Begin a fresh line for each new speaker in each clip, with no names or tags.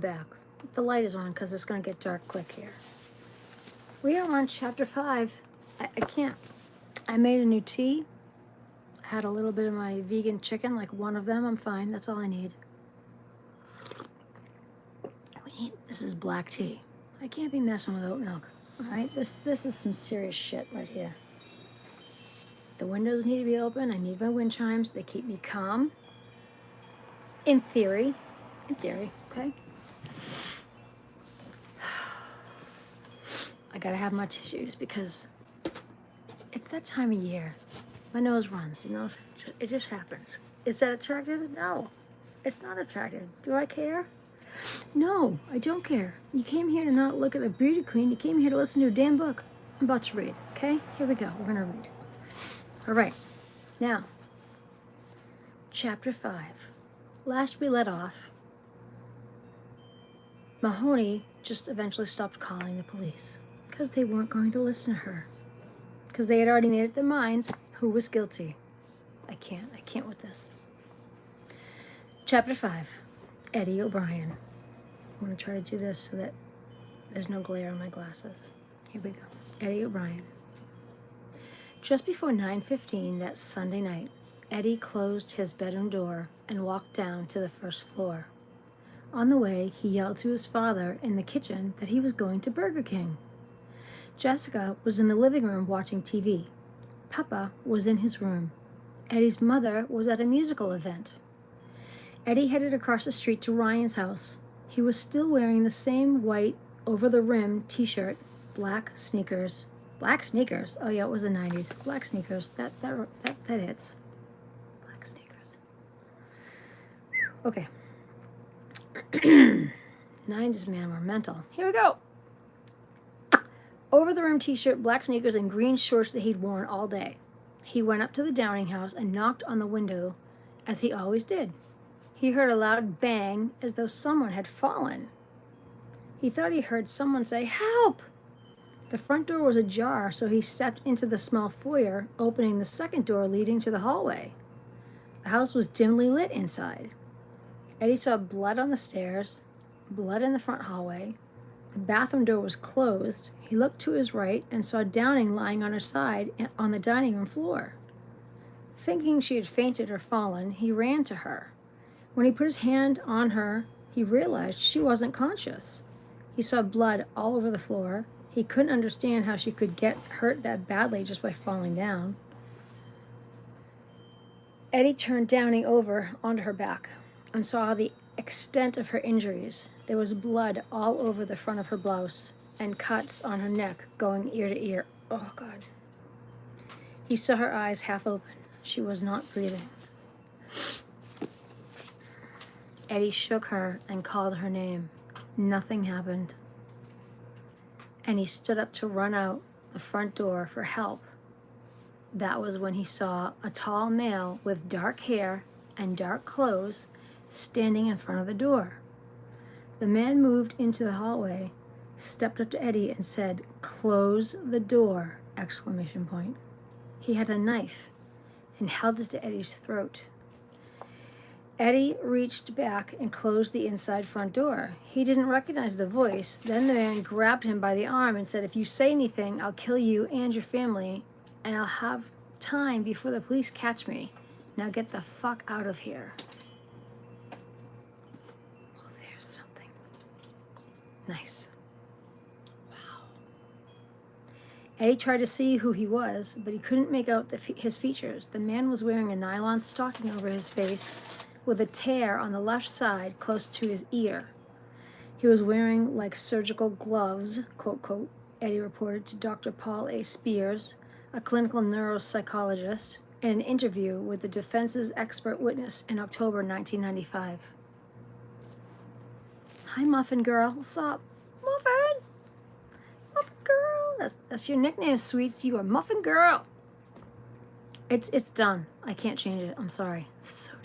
back. The light is on because it's going to get dark quick here. We are on chapter 5. I can't. I made a new tea. Had a little bit of my vegan chicken, like one of them. I'm fine. That's all I need. This is black tea. I can't be messing with oat milk. All right, this is some serious shit right here. The windows need to be open. I need my wind chimes. They keep me calm. In theory, okay? I gotta have my tissues because it's that time of year. My nose runs, you know? It just happens. Is that attractive? No, it's not attractive. Do I care? No, I don't care. You came here to not look at a beauty queen. You came here to listen to a damn book. I'm about to read, okay? Here we go. We're gonna read. All right. Now, chapter 5. Last we let off, Mahoney just eventually stopped calling the police because they weren't going to listen to her. Because they had already made up their minds who was guilty. I can't with this. Chapter 5. Eddie O'Brien. I'm going to try to do this so that there's no glare on my glasses. Here we go. Eddie O'Brien. Just before 9:15 that Sunday night, Eddie closed his bedroom door and walked down to the first floor. On the way, he yelled to his father in the kitchen that he was going to Burger King. Jessica was in the living room watching TV. Papa was in his room. Eddie's mother was at a musical event. Eddie headed across the street to Ryan's house. He was still wearing the same white over-the-rim t-shirt, black sneakers. Black sneakers? Oh yeah, it was the 90s. Black sneakers. That hits. Black sneakers. Okay. 90s, man, we're mental. Here we go. Over-the-rim t-shirt, black sneakers, and green shorts that he'd worn all day. He went up to the Downing house and knocked on the window, as he always did. He heard a loud bang, as though someone had fallen. He thought he heard someone say, "Help!" The front door was ajar, so he stepped into the small foyer, opening the second door leading to the hallway. The house was dimly lit inside. Eddie saw blood on the stairs, blood in the front hallway. The bathroom door was closed. He looked to his right and saw Downing lying on her side on the dining room floor. Thinking she had fainted or fallen, he ran to her. When he put his hand on her, he realized she wasn't conscious. He saw blood all over the floor. He couldn't understand how she could get hurt that badly just by falling down. Eddie turned Downing over onto her back and saw the extent of her injuries. There was blood all over the front of her blouse and cuts on her neck going ear to ear. Oh, God. He saw her eyes half open. She was not breathing. Eddie shook her and called her name. Nothing happened. And he stood up to run out the front door for help. That was when he saw a tall male with dark hair and dark clothes standing in front of the door. The man moved into the hallway, stepped up to Eddie and said, "Close the door!" exclamation point. He had a knife and held it to Eddie's throat. Eddie reached back and closed the inside front door. He didn't recognize the voice. Then the man grabbed him by the arm and said, "If you say anything, I'll kill you and your family, and I'll have time before the police catch me. Now get the fuck out of here." Oh, there's something. Nice. Wow. Eddie tried to see who he was, but he couldn't make out his features. The man was wearing a nylon stocking over his face, with a tear on the left side close to his ear. He was wearing like surgical gloves, quote, quote, Eddie reported to Dr. Paul A. Spears, a clinical neuropsychologist, in an interview with the defense's expert witness in October 1995. "Hi, Muffin Girl. What's up?" "Muffin? Muffin Girl. That's your nickname, sweets. You are Muffin Girl." It's done. I can't change it. I'm sorry. It's so done.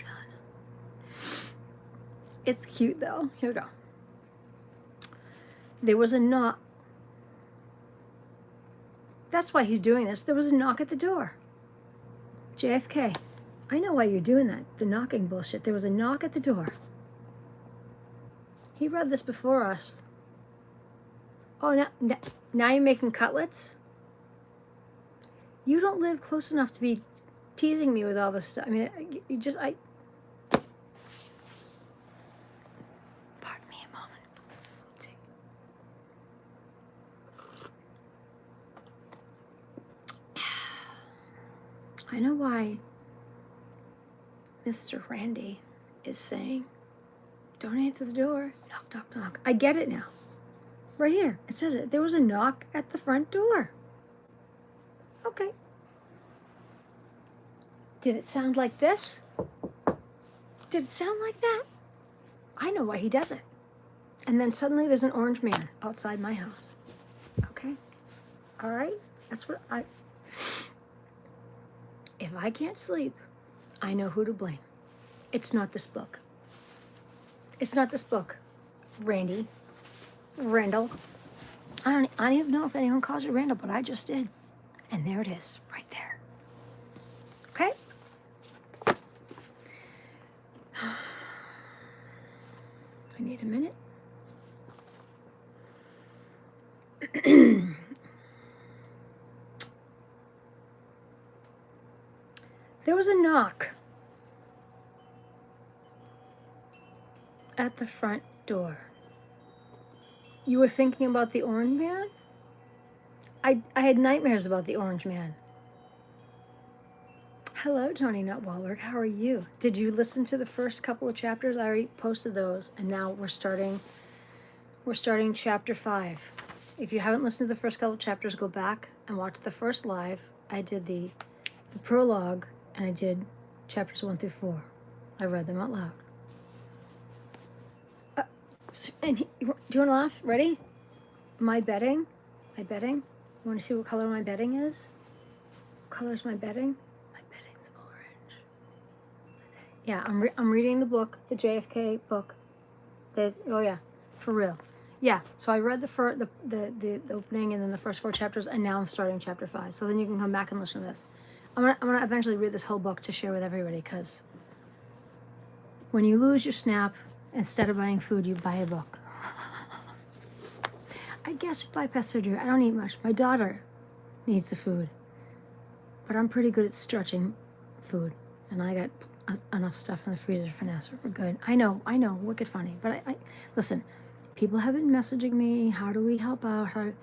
It's cute, though. Here we go. There was a knock. That's why he's doing this. There was a knock at the door. JFK, I know why you're doing that. The knocking bullshit. There was a knock at the door. He read this before us. Oh, now you're making cutlets? You don't live close enough to be teasing me with all this stuff. I mean, pardon me a moment. Let's see. I know why Mr. Randy is saying, don't answer the door. Knock, knock, knock. I get it now. Right here. It says it. There was a knock at the front door. Okay. Did it sound like this? Did it sound like that? I know why he does it. And then suddenly there's an orange man outside my house. Okay? All right? That's what if I can't sleep, I know who to blame. It's not this book. It's not this book. Randall. I don't even know if anyone calls you Randall, but I just did. And there it is, right there. Okay? I need a minute. There was a knock at the front door. You were thinking about the orange man? I had nightmares about the orange man. Hello, Tony Nut Wahlberg. How are you? Did you listen to the first couple of chapters? I already posted those, and now we're starting chapter 5. If you haven't listened to the first couple of chapters, go back and watch the first live. I did the prologue, and I did chapters 1 through 4. I read them out loud. Do you want to laugh? Ready? My bedding. You want to see what color my bedding is? What color is my bedding? My bedding's orange. Yeah, I'm reading the book, the JFK book. Oh yeah, for real. Yeah, so I read the opening and then the first 4 chapters, and now I'm starting chapter 5. So then you can come back and listen to this. I'm gonna eventually read this whole book to share with everybody, because when you lose your snap, instead of buying food, you buy a book. I guess you bypass surgery. I don't eat much. My daughter needs the food, but I'm pretty good at stretching food, and I got enough stuff in the freezer for now, so we're good. I know, wicked funny, but I listen. People have been messaging me. How do we help out?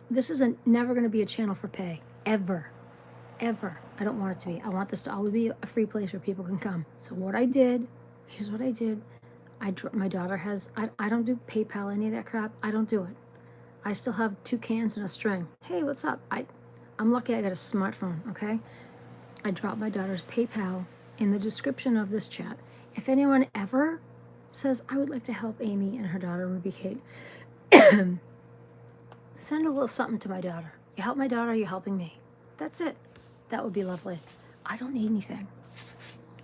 This isn't never going to be a channel for pay, ever. I don't want it to be. I want this to always be a free place where people can come. So what I did, here's what I did. My daughter has. I don't do PayPal, any of that crap. I don't do it. I still have 2 cans and a string. Hey, what's up? I'm lucky I got a smartphone, okay? I dropped my daughter's PayPal in the description of this chat. If anyone ever says, I would like to help Amy and her daughter, Ruby Kate, send a little something to my daughter. You help my daughter, you're helping me. That's it. That would be lovely. I don't need anything.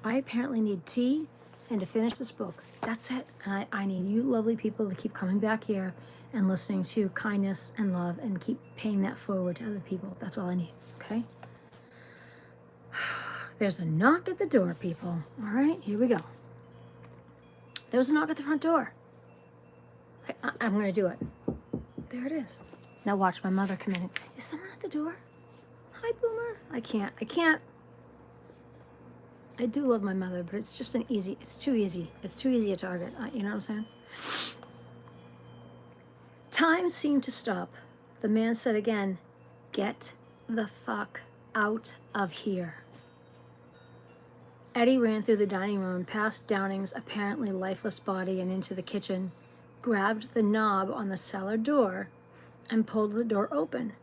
I apparently need tea and to finish this book. That's it. And I need you lovely people to keep coming back here and listening to kindness and love and keep paying that forward to other people. That's all I need, okay? There's a knock at the door, people. All right, here we go. There was a knock at the front door. I'm going to do it. There it is. Now watch my mother come in. Is someone at the door? Hi, Boomer. I can't. I do love my mother, but it's just it's too easy. It's too easy a target. You know what I'm saying? Time seemed to stop. The man said again, get the fuck out of here. Eddie ran through the dining room, past Downing's apparently lifeless body and into the kitchen, grabbed the knob on the cellar door, and pulled the door open.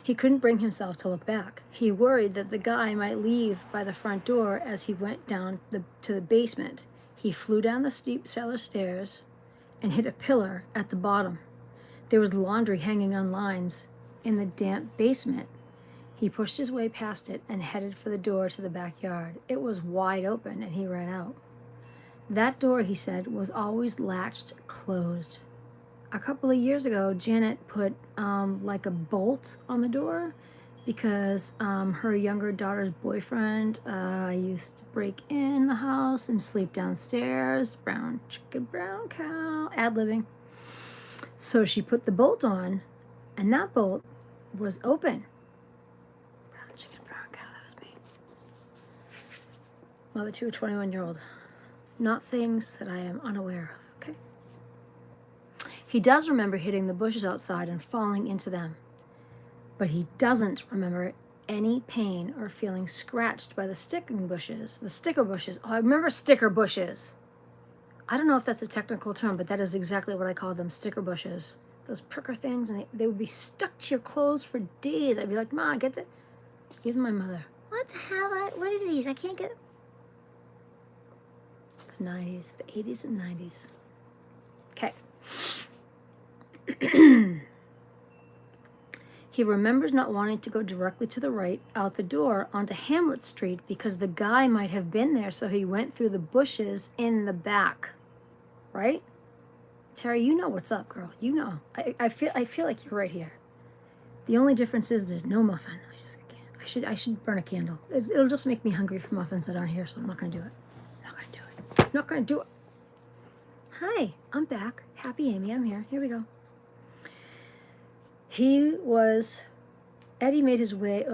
He couldn't bring himself to look back. He worried that the guy might leave by the front door as he went down to the basement. He flew down the steep cellar stairs and hit a pillar at the bottom. There was laundry hanging on lines in the damp basement. He pushed his way past it and headed for the door to the backyard. It was wide open, and he ran out. That door, he said, was always latched closed. A couple of years ago, Janet put like a bolt on the door, because her younger daughter's boyfriend used to break in the house and sleep downstairs. Brown chicken, brown cow, ad-libbing. So she put the bolt on, and that bolt was open. Brown chicken, brown cow, that was me. Mother to a 21-year-old. Not things that I am unaware of, okay? He does remember hitting the bushes outside and falling into them, but he doesn't remember any pain or feeling scratched by the sticker bushes. Oh, I remember sticker bushes. I don't know if that's a technical term, but that is exactly what I call them, sticker bushes. Those pricker things, and they would be stuck to your clothes for days. I'd be like, Ma, get that. Give them my mother. What the hell? What are these? I can't get. The 90s, the 80s and 90s. Okay. He remembers not wanting to go directly to the right out the door onto Hamlet Street because the guy might have been there, so he went through the bushes in the back. Right? Terry, you know what's up, girl. You know. I feel like you're right here. The only difference is there's no muffin. I should burn a candle. It'll just make me hungry for muffins that aren't here, so I'm not gonna do it. Not gonna do it. Hi, I'm back. Happy Amy, I'm here. Here we go. Eddie made his way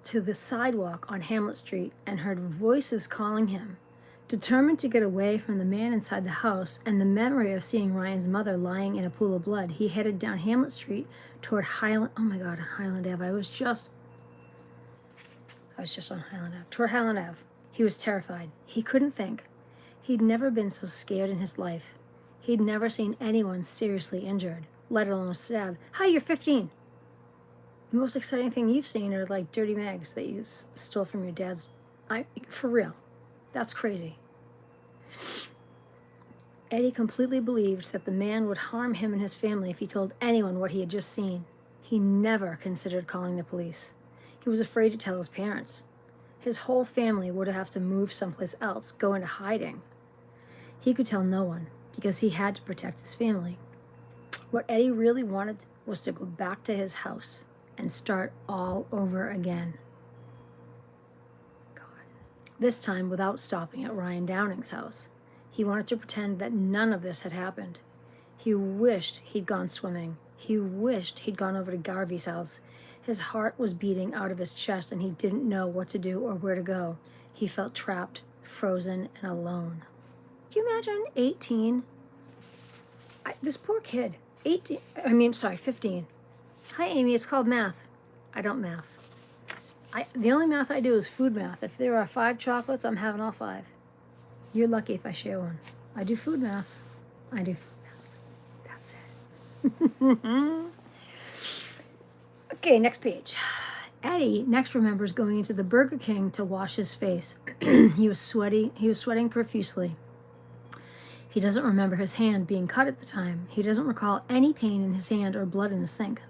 to the sidewalk on Hamlet Street and heard voices calling him. Determined to get away from the man inside the house and the memory of seeing Ryan's mother lying in a pool of blood, he headed down Hamlet Street toward Highland Ave. I was just on Highland Ave. Toward Highland Ave. He was terrified. He couldn't think. He'd never been so scared in his life. He'd never seen anyone seriously injured, let alone stabbed. Hi, you're 15. The most exciting thing you've seen are like dirty mags that you stole from your dad's. For real. That's crazy. Eddie completely believed that the man would harm him and his family if he told anyone what he had just seen. He never considered calling the police. He was afraid to tell his parents. His whole family would have to move someplace else, go into hiding. He could tell no one because he had to protect his family. What Eddie really wanted was to go back to his house and start all over again. God. This time without stopping at Ryan Downing's house. He wanted to pretend that none of this had happened. He wished he'd gone swimming. He wished he'd gone over to Garvey's house. His heart was beating out of his chest and he didn't know what to do or where to go. He felt trapped, frozen, and alone. Do you imagine 18? This poor kid, 15. Hi, Amy, it's called math. I don't math. The only math I do is food math. If there are 5 chocolates, I'm having all 5. You're lucky if I share one. I do food math. That's it. Okay, next page. Eddie next remembers going into the Burger King to wash his face. He was sweating profusely. He doesn't remember his hand being cut at the time. He doesn't recall any pain in his hand or blood in the sink.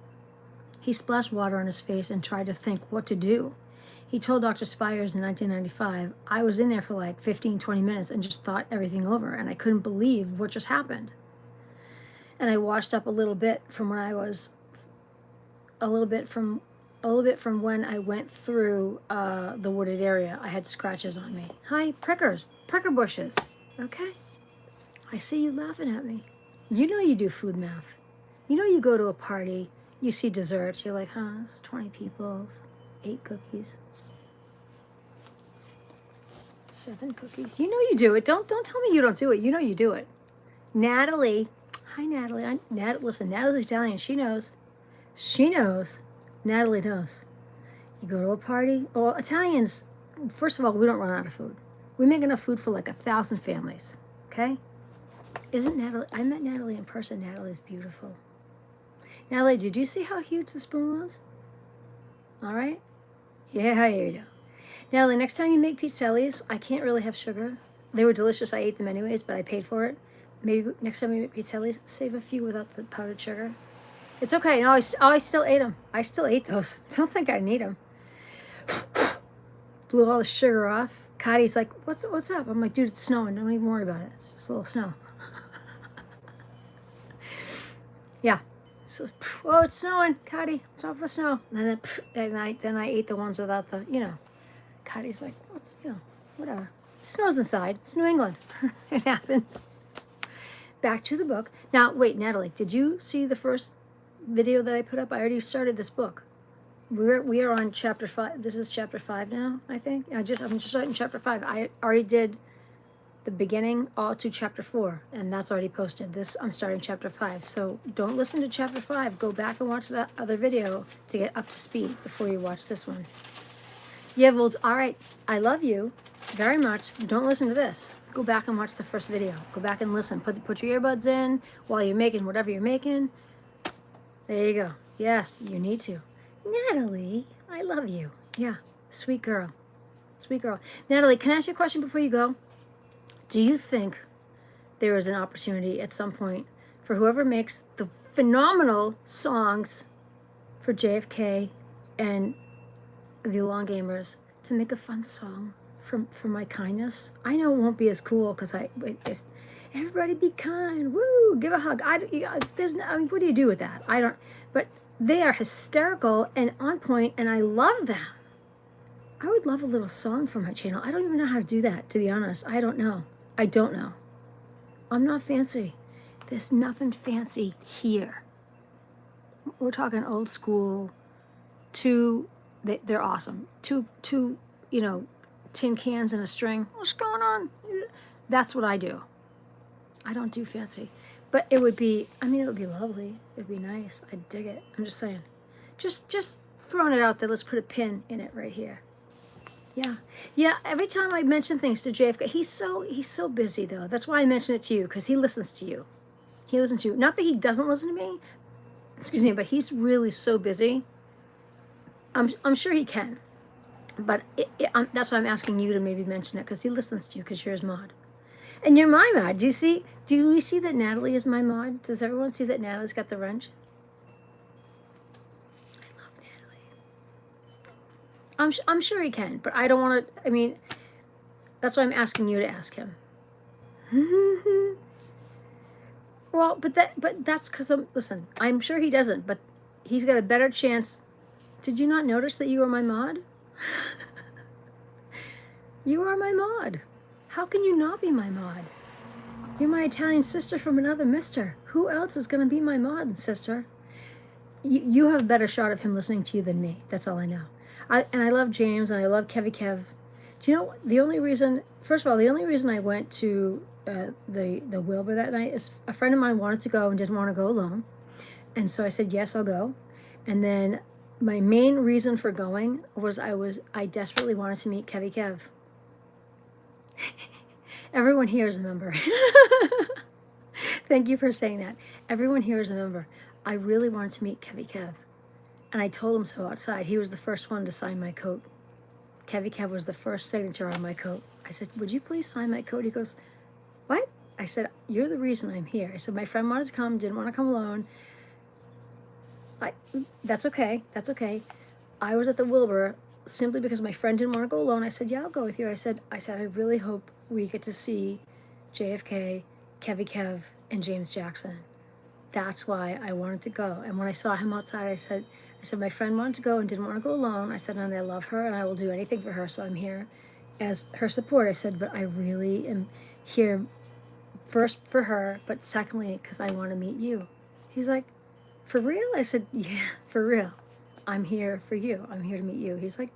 He splashed water on his face and tried to think what to do. He told Dr. Spires in 1995, I was in there for like 15, 20 minutes and just thought everything over, and I couldn't believe what just happened. And I washed up a little bit from when when I went through the wooded area. I had scratches on me. Hi, pricker bushes. Okay. I see you laughing at me. You know you do food math. You know you go to a party, you see desserts, you're like, this is 20 people, 8 cookies. 7 cookies. You know you do it. Don't tell me you don't do it. You know you do it. Natalie. Hi, Natalie. Listen, Natalie's Italian. She knows. Natalie knows. You go to a party. Well, Italians, first of all, we don't run out of food. We make enough food for like 1,000 families. Okay? Isn't Natalie? I met Natalie in person. Natalie's beautiful. Natalie, did you see how huge the spoon was? All right? Yeah, you do. Natalie, next time you make pizzellis, I can't really have sugar. They were delicious. I ate them anyways, but I paid for it. Maybe next time you make pizzellis, save a few without the powdered sugar. It's okay. No, I still ate them. I still ate those. Don't think I need them. Blew all the sugar off. Cotty's like, what's up? I'm like, dude, it's snowing. Don't even worry about it. It's just a little snow. Yeah. So, oh, it's snowing, Cuddy. It's off the snow. And then I ate the ones without the, Cuddy's like, what's, whatever. It snows inside. It's New England. It happens. Back to the book. Now, wait, Natalie, did you see the first video that I put up? I already started this book. We are on chapter 5. This is chapter 5 now, I think. I'm just starting chapter 5. I already did the beginning all to chapter 4, and that's already posted. I'm starting chapter 5. So don't listen to chapter 5. Go back and watch that other video to get up to speed before you watch this one. Yeah, well, all right. I love you very much. Don't listen to this. Go back and watch the first video. Go back and listen. Put your earbuds in while you're making whatever you're making. There you go. Yes, you need to. Natalie, I love you. Yeah, sweet girl. Sweet girl. Natalie, can I ask you a question before you go? Do you think there is an opportunity at some point for whoever makes the phenomenal songs for JFK and the Long Gamers to make a fun song for my kindness? I know it won't be as cool because everybody be kind. Woo! Give a hug. What do you do with that? I don't. But they are hysterical and on point, and I love them. I would love a little song for my channel. I don't even know how to do that, to be honest. I don't know. I'm not fancy. There's nothing fancy here. We're talking old school. They're awesome. Two, tin cans and a string. What's going on? That's what I do. I don't do fancy. But it would be lovely. It'd be nice. I'd dig it. I'm just saying. Just throwing it out there. Let's put a pin in it right here. Yeah. Every time I mention things to JFK, he's so busy though. That's why I mention it to you, because he listens to you. He listens to you. Not that he doesn't listen to me. Excuse me, but he's really so busy. I'm sure he can, but that's why I'm asking you to maybe mention it, because he listens to you, because you're his mod. And you're my mod. Do we see that Natalie is my mod? Does everyone see that Natalie's got the wrench? I love Natalie. I'm sure he can, but I don't want to, that's why I'm asking you to ask him. Well, but that's because listen, I'm sure he doesn't, but he's got a better chance. Did you not notice that you are my mod? You are my mod. How can you not be my mod? You're my Italian sister from another mister. Who else is going to be my mod, sister? You have a better shot of him listening to you than me. That's all I know. And I love James, and I love Kevy Kev. Do you know the only reason I went to the Wilbur that night is a friend of mine wanted to go and didn't want to go alone. And so I said, yes, I'll go. And then my main reason for going was I desperately wanted to meet Kevy Kev. Everyone here is a member. Thank you for saying that. Everyone here is a member. I really wanted to meet Kevy Kev. And I told him so outside. He was the first one to sign my coat. Kevy Kev was the first signature on my coat. I said, would you please sign my coat? He goes, what? I said, you're the reason I'm here. I said, my friend wanted to come, didn't want to come alone. That's okay. That's okay. I was at the Wilbur simply because my friend didn't want to go alone. I said, yeah, I'll go with you. I said, I really hope we get to see JFK, Kevy Kev, and James Jackson. That's why I wanted to go. And when I saw him outside, I said, my friend wanted to go and didn't want to go alone. I said, and I love her and I will do anything for her. So I'm here as her support. I said, but I really am here first for her, but secondly, because I want to meet you. He's like, for real? I said, yeah, for real. I'm here for you. I'm here to meet you. He's like,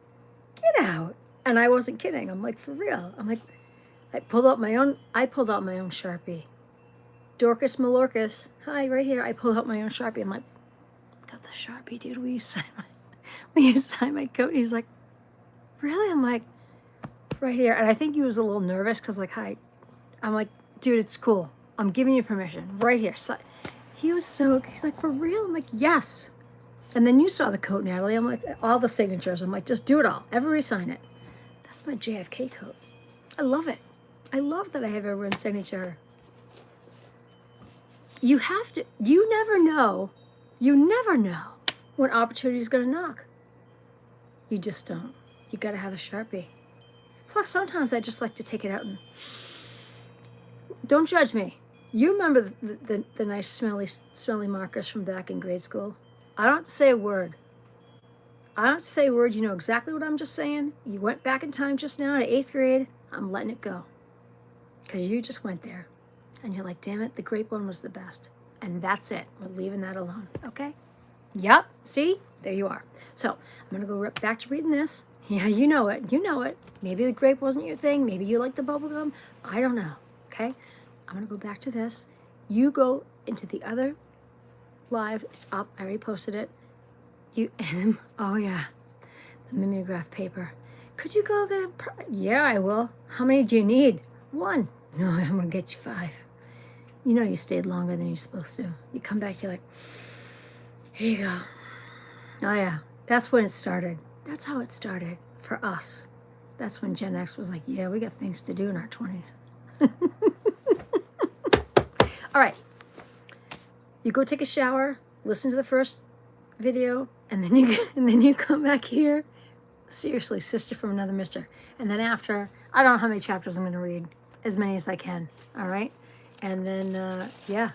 get out. And I wasn't kidding. I'm like, for real. I'm like, I pulled out my own Sharpie. Dorcas Malorcas. Hi, right here. I pulled out my own Sharpie. I'm like, got the Sharpie, dude. Will you sign my coat? And he's like, really? I'm like, right here. And I think he was a little nervous because hi. I'm like, dude, it's cool. I'm giving you permission. Right here. He's like, for real? I'm like, yes. And then you saw the coat, Natalie. I'm like, all the signatures. I'm like, just do it all. Everybody sign it. That's my JFK coat. I love it. I love that I have everyone's signature. You never know when opportunity is going to knock. You just don't. You got to have a Sharpie. Plus, sometimes I just like to take it out and... Don't judge me. You remember the nice smelly markers from back in grade school? I don't have to say a word. I don't have to say a word. You know exactly what I'm just saying. You went back in time just now to 8th grade. I'm letting it go. Because you just went there. And you're like, damn it, the grape one was the best. And that's it. We're leaving that alone. Okay? Yep. See? There you are. So I'm going to go back to reading this. Yeah, you know it. You know it. Maybe the grape wasn't your thing. Maybe you like the bubble gum. I don't know. Okay? I'm going to go back to this. You go into the other live. It's up. I already posted it. Oh yeah, the mimeograph paper. Could you go get yeah, I will. How many do you need? 1. No, I'm going to get you 5. You know you stayed longer than you're supposed to. You come back, you're like, here you go. Oh yeah, that's when it started. That's how it started for us. That's when Gen X was like, yeah, we got things to do in our 20s. All right. You go take a shower, listen to the first video, and then you come back here. Seriously, sister from another mister. And then after, I don't know how many chapters I'm going to read. As many as I can. All right? And then, yeah.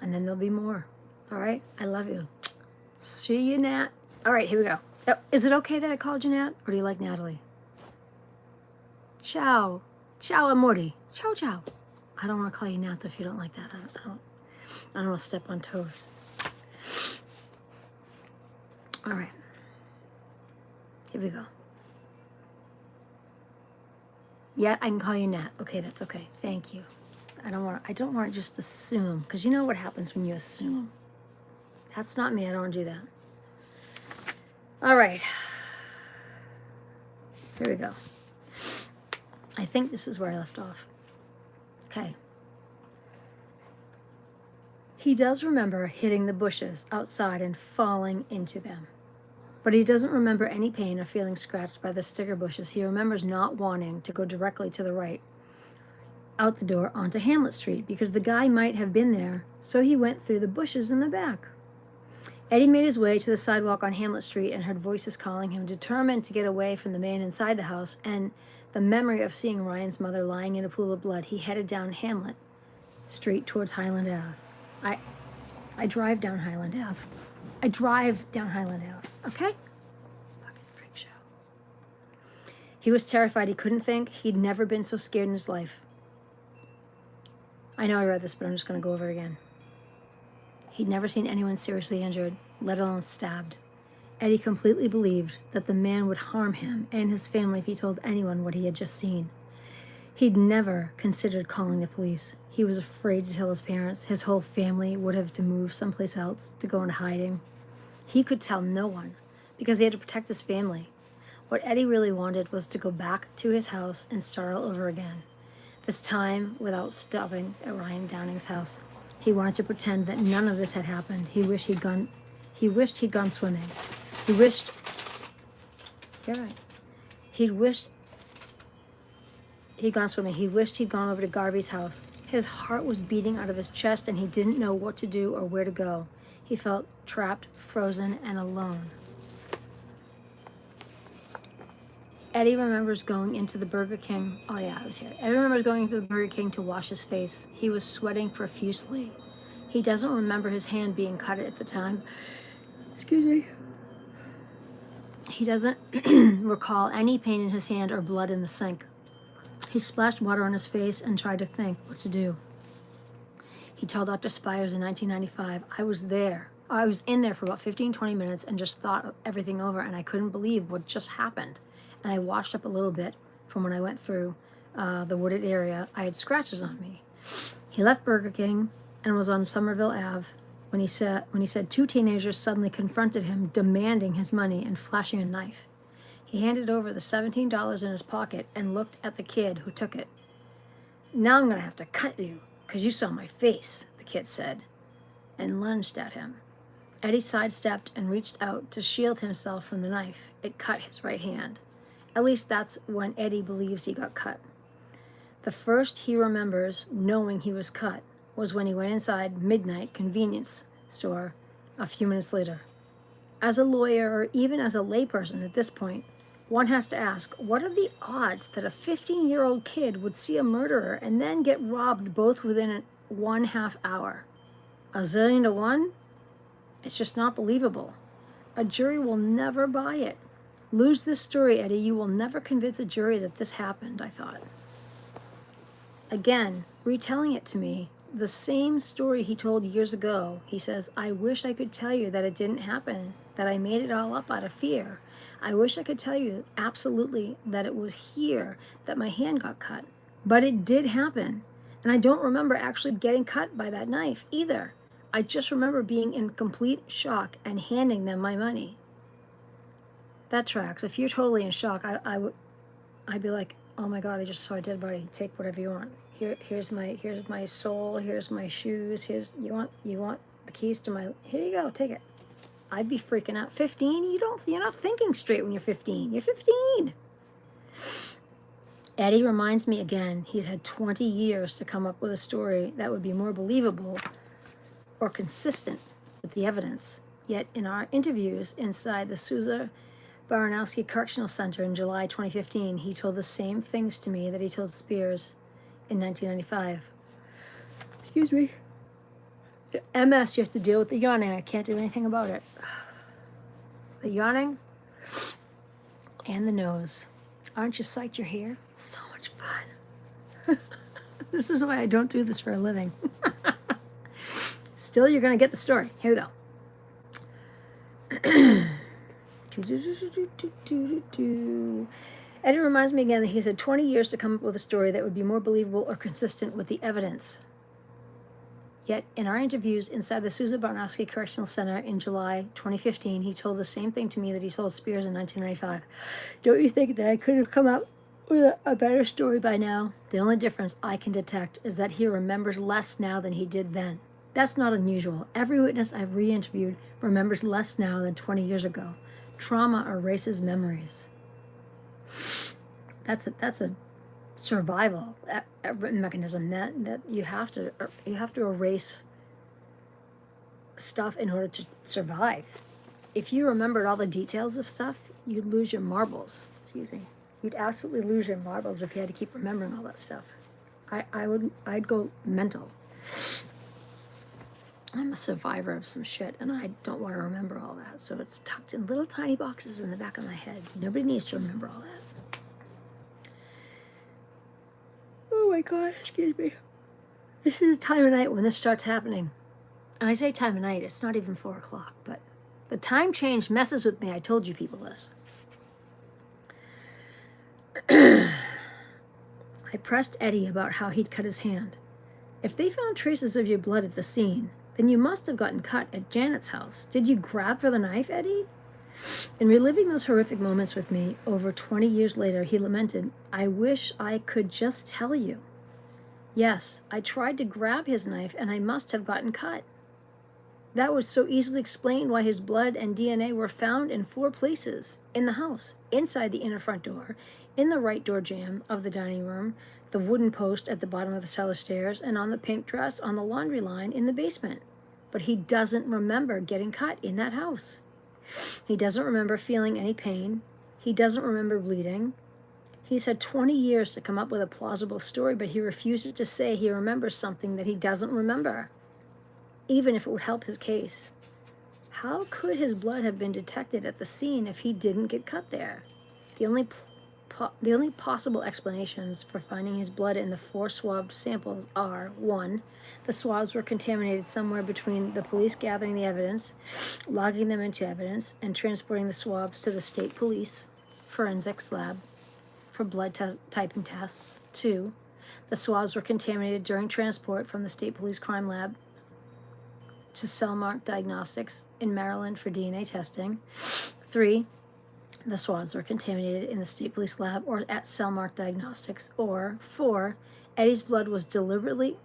And then there'll be more. All right? I love you. See you, Nat. All right, here we go. Is it okay that I called you Nat? Or do you like Natalie? Ciao. Ciao, amore. Ciao, ciao. I don't want to call you Nat if you don't like that. I don't want to step on toes. All right. Here we go. Yeah, I can call you Nat. Okay, that's okay. Thank you. I don't want to just assume, because you know what happens when you assume. That's not me. I don't want to do that. All right. Here we go. I think this is where I left off. Okay. He does remember hitting the bushes outside and falling into them. But he doesn't remember any pain or feeling scratched by the sticker bushes. He remembers not wanting to go directly to the right, out the door onto Hamlet Street, because the guy might have been there, so he went through the bushes in the back. Eddie made his way to the sidewalk on Hamlet Street and heard voices calling him, determined to get away from the man inside the house and the memory of seeing Ryan's mother lying in a pool of blood. He headed down Hamlet Street towards Highland Ave. I drive down Highland Ave. I drive down Highland Ave, okay? Fucking freak show. He was terrified. He couldn't think. He'd never been so scared in his life. I know I read this, but I'm just going to go over it again. He'd never seen anyone seriously injured, let alone stabbed. Eddie completely believed that the man would harm him and his family if he told anyone what he had just seen. He'd never considered calling the police. He was afraid to tell his parents. His whole family would have to move someplace else to go into hiding. He could tell no one because he had to protect his family. What Eddie really wanted was to go back to his house and start all over again. This time without stopping at Ryan Downing's house. He wanted to pretend that none of this had happened. He wished he'd gone swimming. You're right. He'd wished he'd gone swimming. He wished he'd gone over to Garvey's house. His heart was beating out of his chest and he didn't know what to do or where to go. He felt trapped, frozen, and alone. Eddie remembers going into the Burger King. Oh yeah, I was here. Eddie remembers going into the Burger King to wash his face. He was sweating profusely. He doesn't remember his hand being cut at the time. Excuse me. He doesn't recall any pain in his hand or blood in the sink. He splashed water on his face and tried to think what to do. He told Dr. Spires in 1995, I was in there for about 15-20 minutes and just thought everything over, and I couldn't believe what just happened. And I washed up a little bit from when I went through the wooded area. I had scratches on me. He left Burger King and was on Somerville Ave when he said 2 teenagers suddenly confronted him, demanding his money and flashing a knife. He handed over the $17 in his pocket and looked at the kid who took it. Now I'm going to have to cut you because you saw my face, the kid said, and lunged at him. Eddie sidestepped and reached out to shield himself from the knife. It cut his right hand. At least that's when Eddie believes he got cut. The first he remembers knowing he was cut was when he went inside Midnight convenience store a few minutes later. As a lawyer or even as a layperson at this point, One has to ask, what are the odds that a 15-year-old kid would see a murderer and then get robbed both within 1/2 hour? A zillion to one? It's just not believable. A jury will never buy it. Lose this story, Eddie. You will never convince a jury that this happened, I thought. Again, retelling it to me, the same story he told years ago. He says, I wish I could tell you that it didn't happen, that I made it all up out of fear. I wish I could tell you absolutely that it was here that my hand got cut. But it did happen. And I don't remember actually getting cut by that knife either. I just remember being in complete shock and handing them my money. That tracks. If you're totally in shock, I'd be like, oh my God, I just saw a dead body. Take whatever you want. Here's my soul. Here's my shoes. You want the keys to my. Here you go. Take it. I'd be freaking out. 15? You're not thinking straight when you're 15. You're 15. Eddie reminds me again. He's had 20 years to come up with a story that would be more believable or consistent with the evidence. Yet in our interviews inside the Souza Baranowski Correctional Center in July 2015, he told the same things to me that he told Spears in 1995. Excuse me. MS, you have to deal with the yawning. I can't do anything about it. The yawning and the nose. Aren't you psyched you're here? So much fun. This is why I don't do this for a living. Still, you're going to get the story. Here we go. Eddie reminds me again that he's had 20 years to come up with a story that would be more believable or consistent with the evidence. Yet, in our interviews inside the Souza Baranowski Correctional Center in July 2015, he told the same thing to me that he told Spears in 1995. Don't you think that I could have come up with a better story by now? The only difference I can detect is that he remembers less now than he did then. That's not unusual. Every witness I've re-interviewed remembers less now than 20 years ago. Trauma erases memories. That's a survival mechanism that you have to erase stuff in order to survive. If you remembered all the details of stuff, you'd lose your marbles. Excuse me. You'd absolutely lose your marbles if you had to keep remembering all that stuff. I'd go mental. I'm a survivor of some shit, and I don't want to remember all that. So it's tucked in little tiny boxes in the back of my head. Nobody needs to remember all that. Oh my God, excuse me. This is the time of night when this starts happening. And I say time of night, it's not even 4 o'clock, but the time change messes with me. I told you people this. I pressed Eddie about how he'd cut his hand. If they found traces of your blood at the scene, then you must have gotten cut at Janet's house. Did you grab for the knife, Eddie? In reliving those horrific moments with me, over 20 years later, he lamented, I wish I could just tell you. Yes, I tried to grab his knife and I must have gotten cut. That would so easily explain why his blood and DNA were found in 4 places in the house, inside the inner front door, in the right door jamb of the dining room, the wooden post at the bottom of the cellar stairs, and on the pink dress on the laundry line in the basement. But he doesn't remember getting cut in that house. He doesn't remember feeling any pain. He doesn't remember bleeding. He's had 20 years to come up with a plausible story, but he refuses to say he remembers something that he doesn't remember, even if it would help his case. How could his blood have been detected at the scene if he didn't get cut there? The only possible explanations for finding his blood in the 4 swabbed samples are, 1, the swabs were contaminated somewhere between the police gathering the evidence, logging them into evidence, and transporting the swabs to the state police forensics lab for blood typing tests. 2, the swabs were contaminated during transport from the state police crime lab to Cellmark Diagnostics in Maryland for DNA testing. 3, the swabs were contaminated in the state police lab or at Cellmark Diagnostics. Or 4, Eddie's blood was deliberately...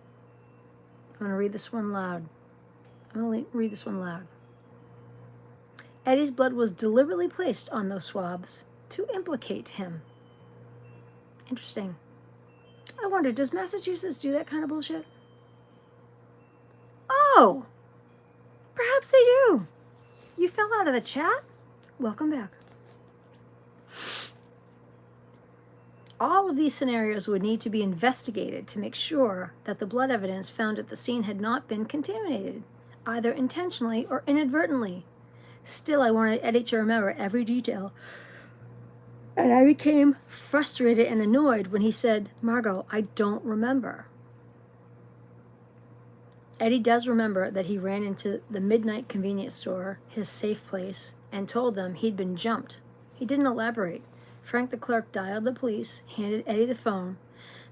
I'm going to read this one loud. Eddie's blood was deliberately placed on those swabs to implicate him. Interesting. I wonder, does Massachusetts do that kind of bullshit? Oh! Perhaps they do. You fell out of the chat? Welcome back. All of these scenarios would need to be investigated to make sure that the blood evidence found at the scene had not been contaminated, either intentionally or inadvertently. Still, I wanted Eddie to remember every detail, and I became frustrated and annoyed when he said, "Margot, I don't remember." Eddie does remember that he ran into the midnight convenience store, his safe place, and told them he'd been jumped. He didn't elaborate. Frank the clerk dialed the police, handed Eddie the phone.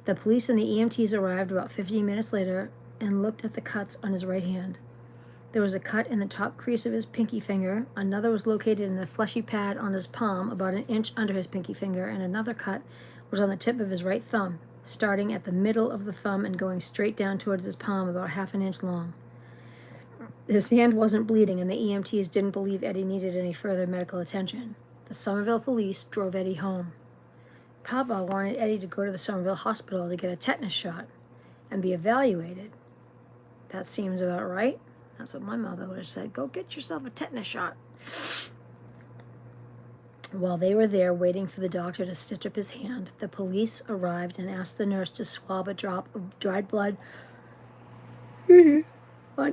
The police and the EMTs arrived about 15 minutes later and looked at the cuts on his right hand. There was a cut in the top crease of his pinky finger, another was located in the fleshy pad on his palm about an inch under his pinky finger, and another cut was on the tip of his right thumb, starting at the middle of the thumb and going straight down towards his palm about half an inch long. His hand wasn't bleeding, and the EMTs didn't believe Eddie needed any further medical attention. The Somerville police drove Eddie home. Papa wanted Eddie to go to the Somerville hospital to get a tetanus shot and be evaluated. That seems about right. That's what my mother would have said. Go get yourself a tetanus shot. While they were there waiting for the doctor to stitch up his hand, the police arrived and asked the nurse to swab a drop of dried blood on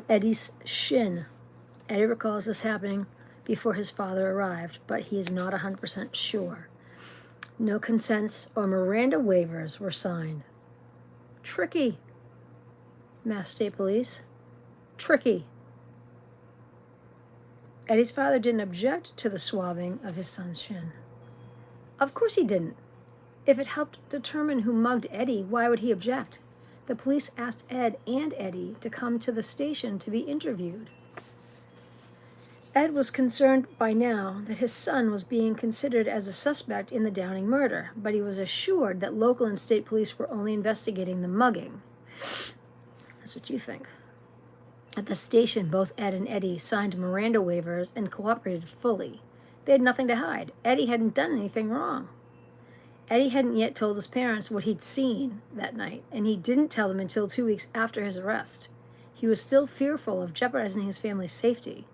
Eddie's shin. Eddie recalls this happening before his father arrived, but he is not 100% sure. No consents or Miranda waivers were signed. Tricky. Mass State Police. Tricky. Eddie's father didn't object to the swabbing of his son's shin. Of course he didn't. If it helped determine who mugged Eddie, why would he object? The police asked Ed and Eddie to come to the station to be interviewed. Ed was concerned by now that his son was being considered as a suspect in the Downing murder, but he was assured that local and state police were only investigating the mugging. That's what you think. At the station, both Ed and Eddie signed Miranda waivers and cooperated fully. They had nothing to hide. Eddie hadn't done anything wrong. Eddie hadn't yet told his parents what he'd seen that night, and he didn't tell them until 2 weeks after his arrest. He was still fearful of jeopardizing his family's safety.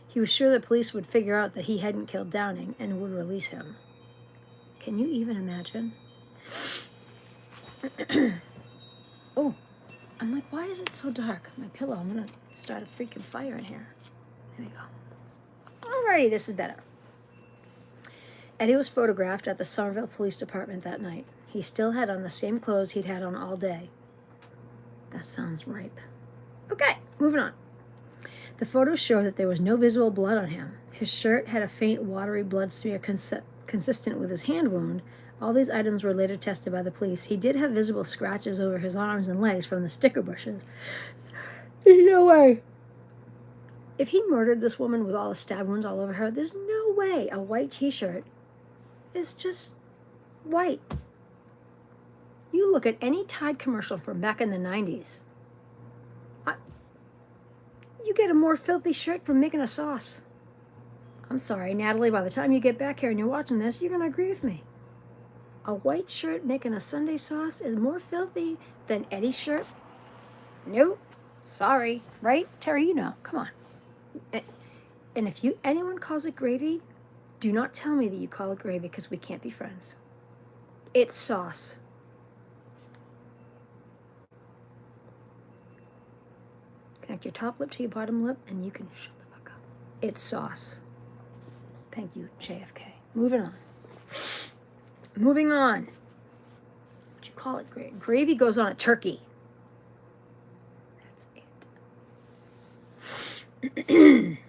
He was sure the police would figure out that he hadn't killed Downing and would release him. Can you even imagine? Oh. I'm like, why is it so dark? My pillow, I'm gonna start a freaking fire in here. There we go. Alrighty, this is better. Eddie was photographed at the Somerville Police Department that night. He still had on the same clothes he'd had on all day. That sounds ripe. Okay, moving on. The photos show that there was no visible blood on him. His shirt had a faint, watery blood smear consistent with his hand wound. All these items were later tested by the police. He did have visible scratches over his arms and legs from the sticker bushes. There's no way. If he murdered this woman with all the stab wounds all over her, there's no way a white t-shirt is just white. You look at any Tide commercial from back in the 90s. You get a more filthy shirt from making a sauce. I'm sorry, Natalie, by the time you get back here and you're watching this, you're going to agree with me. A white shirt making a Sunday sauce is more filthy than Eddie's shirt? Nope. Sorry. Right? Terry, you know. Come on. And if anyone calls it gravy, do not tell me that you call it gravy because we can't be friends. It's sauce. Connect your top lip to your bottom lip and you can shut the fuck up. It's sauce. Thank you, JFK. Moving on. Moving on. What you call it? Gravy goes on a turkey. That's it.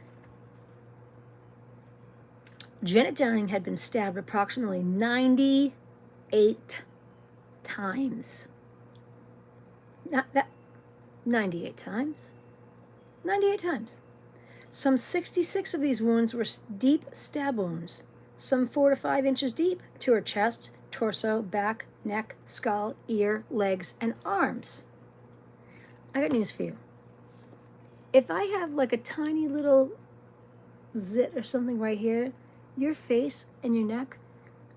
Janet Downing had been stabbed approximately 98 times. Not that 98 times. 98 times. Some 66 of these wounds were deep stab wounds, some 4 to 5 inches deep, to her chest, torso, back, neck, skull, ear, legs, and arms. I got news for you. If I have like a tiny little zit or something right here, your face and your neck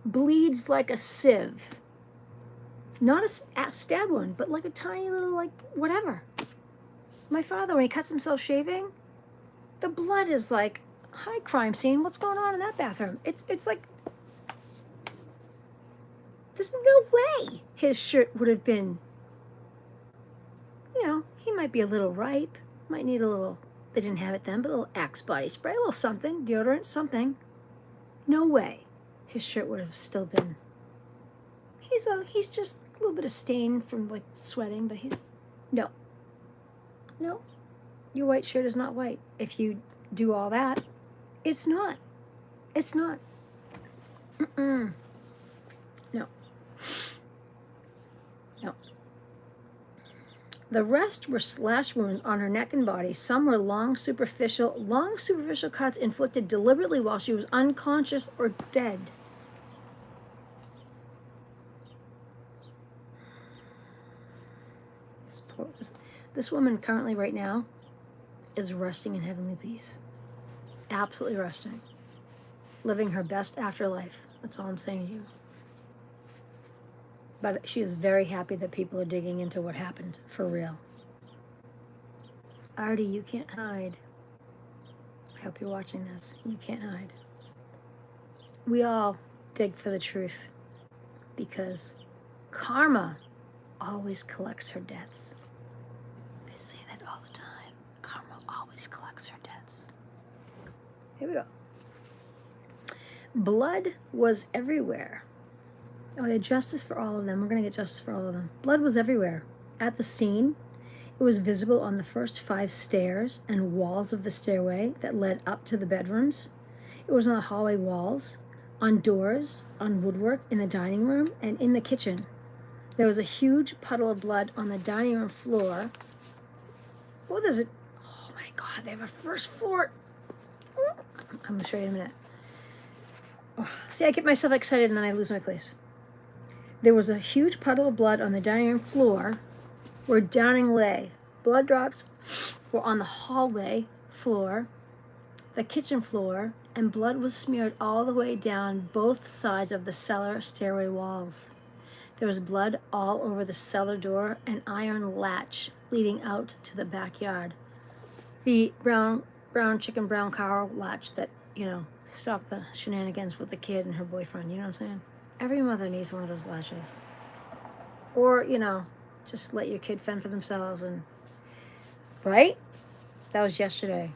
bleeds like a sieve. Not a stab wound, but like a tiny little, like, whatever. My father, when he cuts himself shaving, the blood is like, hi, crime scene, what's going on in that bathroom? It's like There's no way his shirt would have been, he might be a little ripe, might need a little, they didn't have it then, but a little Axe body spray, a little something, deodorant, something. No way his shirt would have still been, he's just a little bit of stain from like sweating, but no, your white shirt is not white. If you do all that, it's not. Mm-mm. No. The rest were slash wounds on her neck and body. Some were long superficial cuts inflicted deliberately while she was unconscious or dead. This woman currently right now is resting in heavenly peace. Absolutely resting. Living her best afterlife. That's all I'm saying to you. But she is very happy that people are digging into what happened for real. Artie, you can't hide. I hope you're watching this. You can't hide. We all dig for the truth because karma always collects her debts. I say that all the time. Karma always collects her debts. Here we go. Blood was everywhere. Oh, yeah, justice for all of them. We're going to get justice for all of them. Blood was everywhere. At the scene, it was visible on the first 5 stairs and walls of the stairway that led up to the bedrooms. It was on the hallway walls, on doors, on woodwork, in the dining room, and in the kitchen. There was a huge puddle of blood on the dining room floor. Oh, oh my God, they have a first floor. I'm going to show you in a minute. Oh, see, I get myself excited and then I lose my place. There was a huge puddle of blood on the dining room floor where Downing lay. Blood drops were on the hallway floor, the kitchen floor, and blood was smeared all the way down both sides of the cellar stairway walls. There was blood all over the cellar door and iron latch leading out to the backyard. The brown cow latch that, stopped the shenanigans with the kid and her boyfriend, you know what I'm saying? Every mother needs one of those latches. Or, just let your kid fend for themselves right? That was yesterday.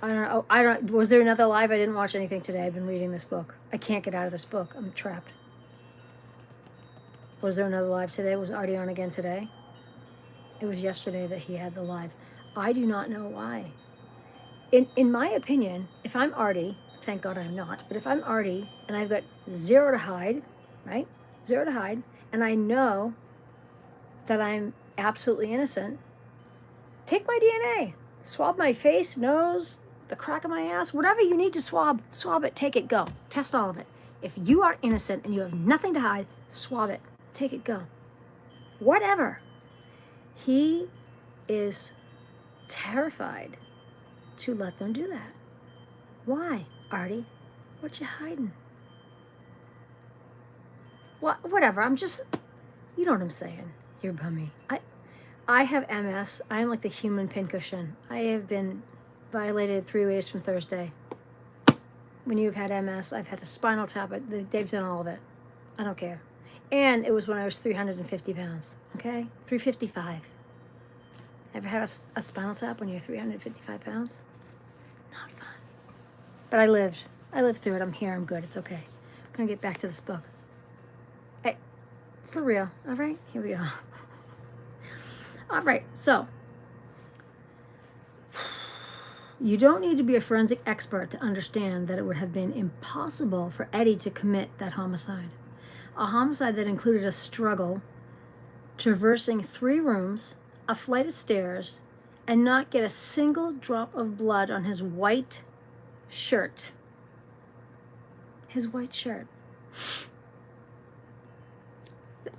I don't know. Was there another live? I didn't watch anything today. I've been reading this book. I can't get out of this book. I'm trapped. Was there another live today? Was Artie on again today? It was yesterday that he had the live. I do not know why. In my opinion, if I'm Artie, thank God I'm not, but if I'm Artie and I've got zero to hide, right? Zero to hide, and I know that I'm absolutely innocent, take my DNA, swab my face, nose, the crack of my ass, whatever you need to swab it, take it, go. Test all of it. If you are innocent and you have nothing to hide, swab it, take it, go. Whatever. He is terrified to let them do that. Why, Artie? What you hiding? Whatever, I'm just, you know what I'm saying. You're bummy. I have MS. I am like the human pincushion. I have been violated 3 ways from Thursday. When you've had MS, I've had a spinal tap. They've done all of it. I don't care. And it was when I was 350 pounds, okay? 355. Ever had a spinal tap when you're 355 pounds? Not fun. But I lived through it. I'm here. I'm good. It's okay. I'm going to get back to this book. Hey, for real. All right? Here we go. All right. So, you don't need to be a forensic expert to understand that it would have been impossible for Eddie to commit that homicide. A homicide that included a struggle, traversing 3 rooms, a flight of stairs, and not get a single drop of blood on his white shirt. His white shirt.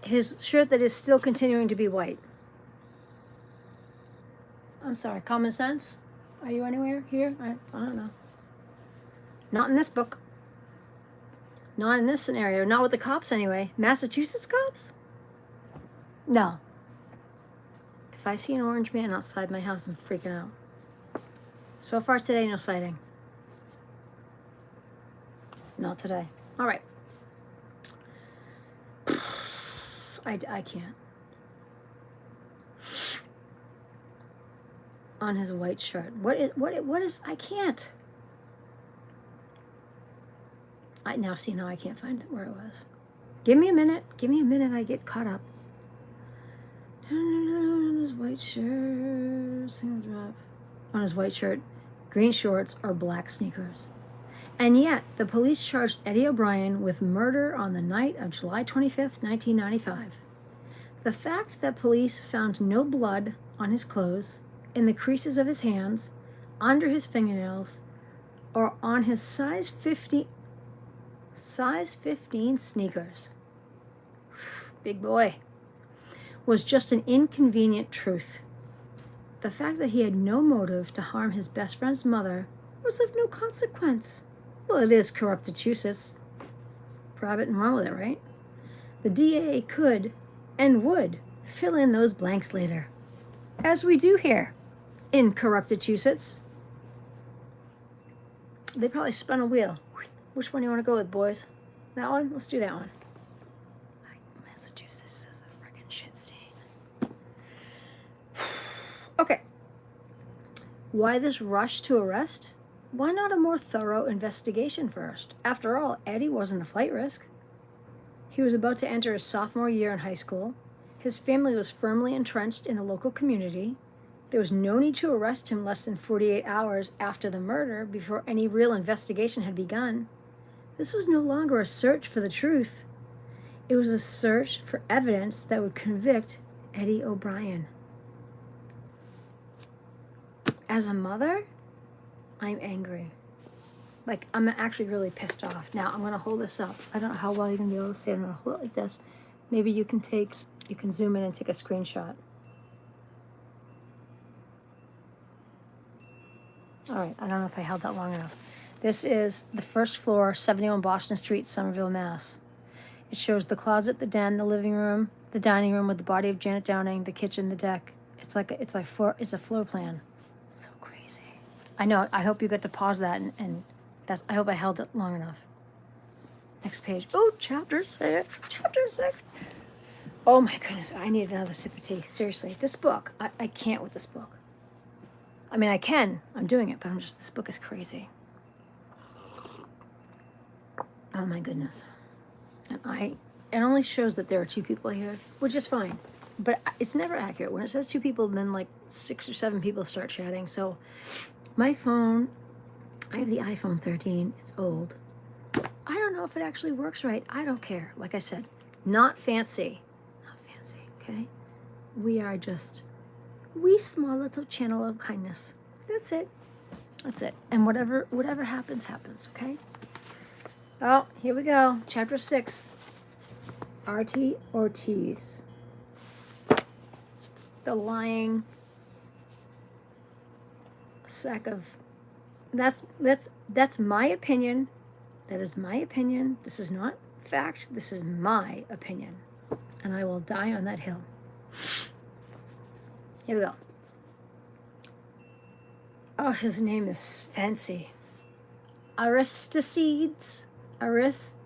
His shirt that is still continuing to be white. I'm sorry, common sense? Are you anywhere here? I don't know. Not in this book. Not in this scenario. Not with the cops anyway. Massachusetts cops? No. If I see an orange man outside my house, I'm freaking out. So far today, no sighting. Not today. All right. I can't. On his white shirt. What is, I can't. Now I can't find where it was. Give me a minute, I get caught up. On his white shirt, single drop. On his white shirt, green shorts or black sneakers. And yet, the police charged Eddie O'Brien with murder on the night of July 25th, 1995. The fact that police found no blood on his clothes, in the creases of his hands, under his fingernails, or on his size 15 sneakers, big boy, was just an inconvenient truth. The fact that he had no motive to harm his best friend's mother was of no consequence. Well, it is corrupt Massachusetts. Private and wrong with it, right? The DA could and would fill in those blanks later, as we do here in corrupt Massachusetts. They probably spun a wheel. Which one do you want to go with, boys? That one? Let's do that one. Massachusetts is a friggin' shit stain. Okay. Why this rush to arrest? Why not a more thorough investigation first? After all, Eddie wasn't a flight risk. He was about to enter his sophomore year in high school. His family was firmly entrenched in the local community. There was no need to arrest him less than 48 hours after the murder before any real investigation had begun. This was no longer a search for the truth. It was a search for evidence that would convict Eddie O'Brien. As a mother, I'm angry. Like, I'm actually really pissed off. Now, I'm going to hold this up. I don't know how well you're going to be able to see it. I'm going to hold it like this. Maybe you can zoom in and take a screenshot. All right, I don't know if I held that long enough. This is the first floor, 71 Boston Street, Somerville, Mass. It shows the closet, the den, the living room, the dining room with the body of Janet Downing, the kitchen, the deck. It's a floor plan. So crazy. I know. I hope you get to pause that and I hope I held it long enough. Next page. Oh, chapter 6. Chapter 6. Oh my goodness, I need another sip of tea. Seriously, this book, I can't with this book. I mean, I can. I'm doing it, but this book is crazy. Oh my goodness. And it only shows that there are 2 people here, which is fine. But it's never accurate. When it says 2 people, then like 6 or 7 people start chatting. So my phone, I have the iPhone 13. It's old. I don't know if it actually works right. I don't care. Like I said, not fancy. Not fancy, okay? We are just small little channel of kindness. That's it. That's it. And whatever happens, happens, okay? Oh, here we go. Chapter 6. Artie Ortiz. The lying sack of... That's my opinion. That is my opinion. This is not fact. This is my opinion. And I will die on that hill. Here we go. Oh, his name is fancy. Aristides. Aristides.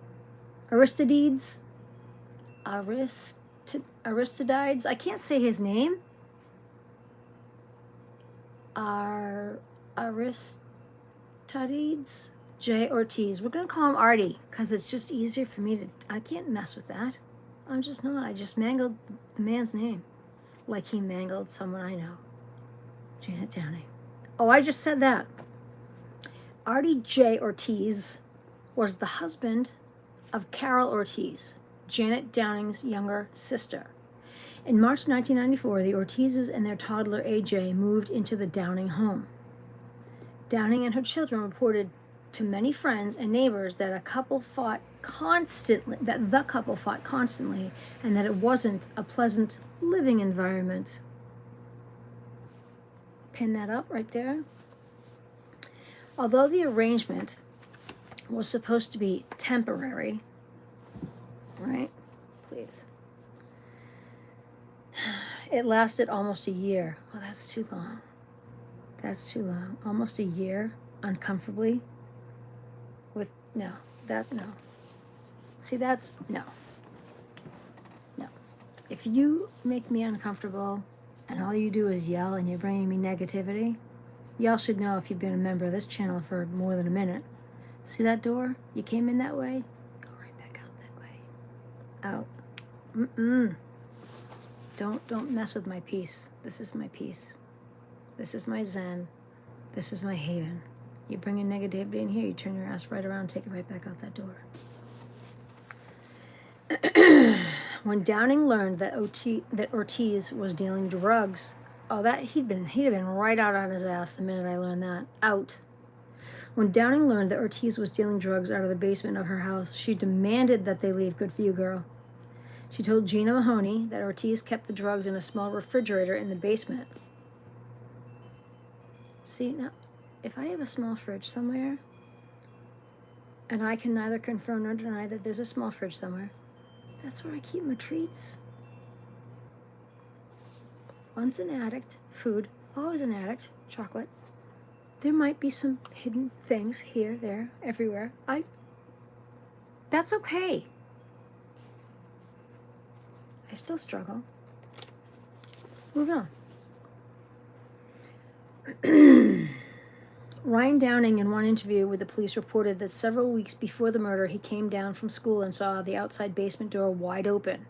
I can't say his name. Aristides J. Ortiz. We're going to call him Artie because it's just easier for me to... I can't mess with that. I'm just not. I just mangled the man's name like he mangled someone I know. Janet Downing. Oh, I just said that. Artie J. Ortiz was the husband of Carol Ortiz, Janet Downing's younger sister. In March 1994, the Ortizes and their toddler AJ moved into the Downing home. Downing and her children reported to many friends and neighbors that the couple fought constantly, and that it wasn't a pleasant living environment. Pin that up right there. Although the arrangement was supposed to be temporary, right? Please. It lasted almost a year. Oh, that's too long. That's too long. Almost a year, uncomfortably. No. See, that's, no. If you make me uncomfortable and all you do is yell and you're bringing me negativity, y'all should know if you've been a member of this channel for more than a minute. See that door? You came in that way? Go right back out that way. Out. Don't mess with my peace. This is my peace. This is my zen. This is my haven. You bring in negativity in here, you turn your ass right around, take it right back out that door. When Downing learned that Ortiz was dealing drugs, he'd have been right out on his ass the minute I learned that. Out. When Downing learned that Ortiz was dealing drugs out of the basement of her house, she demanded that they leave. Good for you, girl. She told Gina Mahoney that Ortiz kept the drugs in a small refrigerator in the basement. See, now, if I have a small fridge somewhere, and I can neither confirm nor deny that there's a small fridge somewhere, that's where I keep my treats. Once an addict, food, always an addict, chocolate. There might be some hidden things here, there, everywhere. That's okay. I still struggle. Moving on. Ryan Downing, in one interview with the police, reported that several weeks before the murder, he came down from school and saw the outside basement door wide open.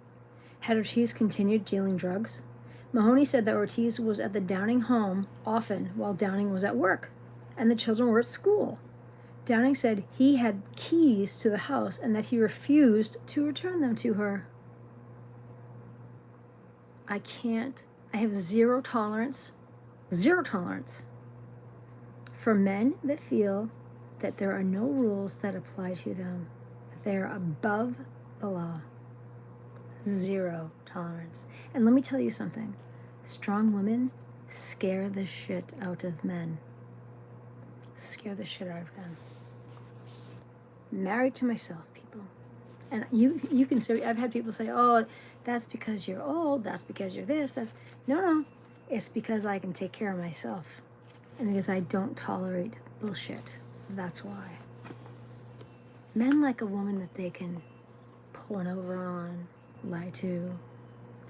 Had Ortiz continued dealing drugs? Mahoney said that Ortiz was at the Downing home often while Downing was at work, and the children were at school. Downing said he had keys to the house and that he refused to return them to her. I have zero tolerance for men that feel that there are no rules that apply to them, that they are above the law. Zero tolerance. And let me tell you something. Strong women scare the shit out of men. Scare the shit out of them. Married to myself, people. And you can say, I've had people say, oh, that's because you're old, that's because you're this, that's... No. It's because I can take care of myself. And because I don't tolerate bullshit. That's why. Men like a woman that they can pull one over on, lie to.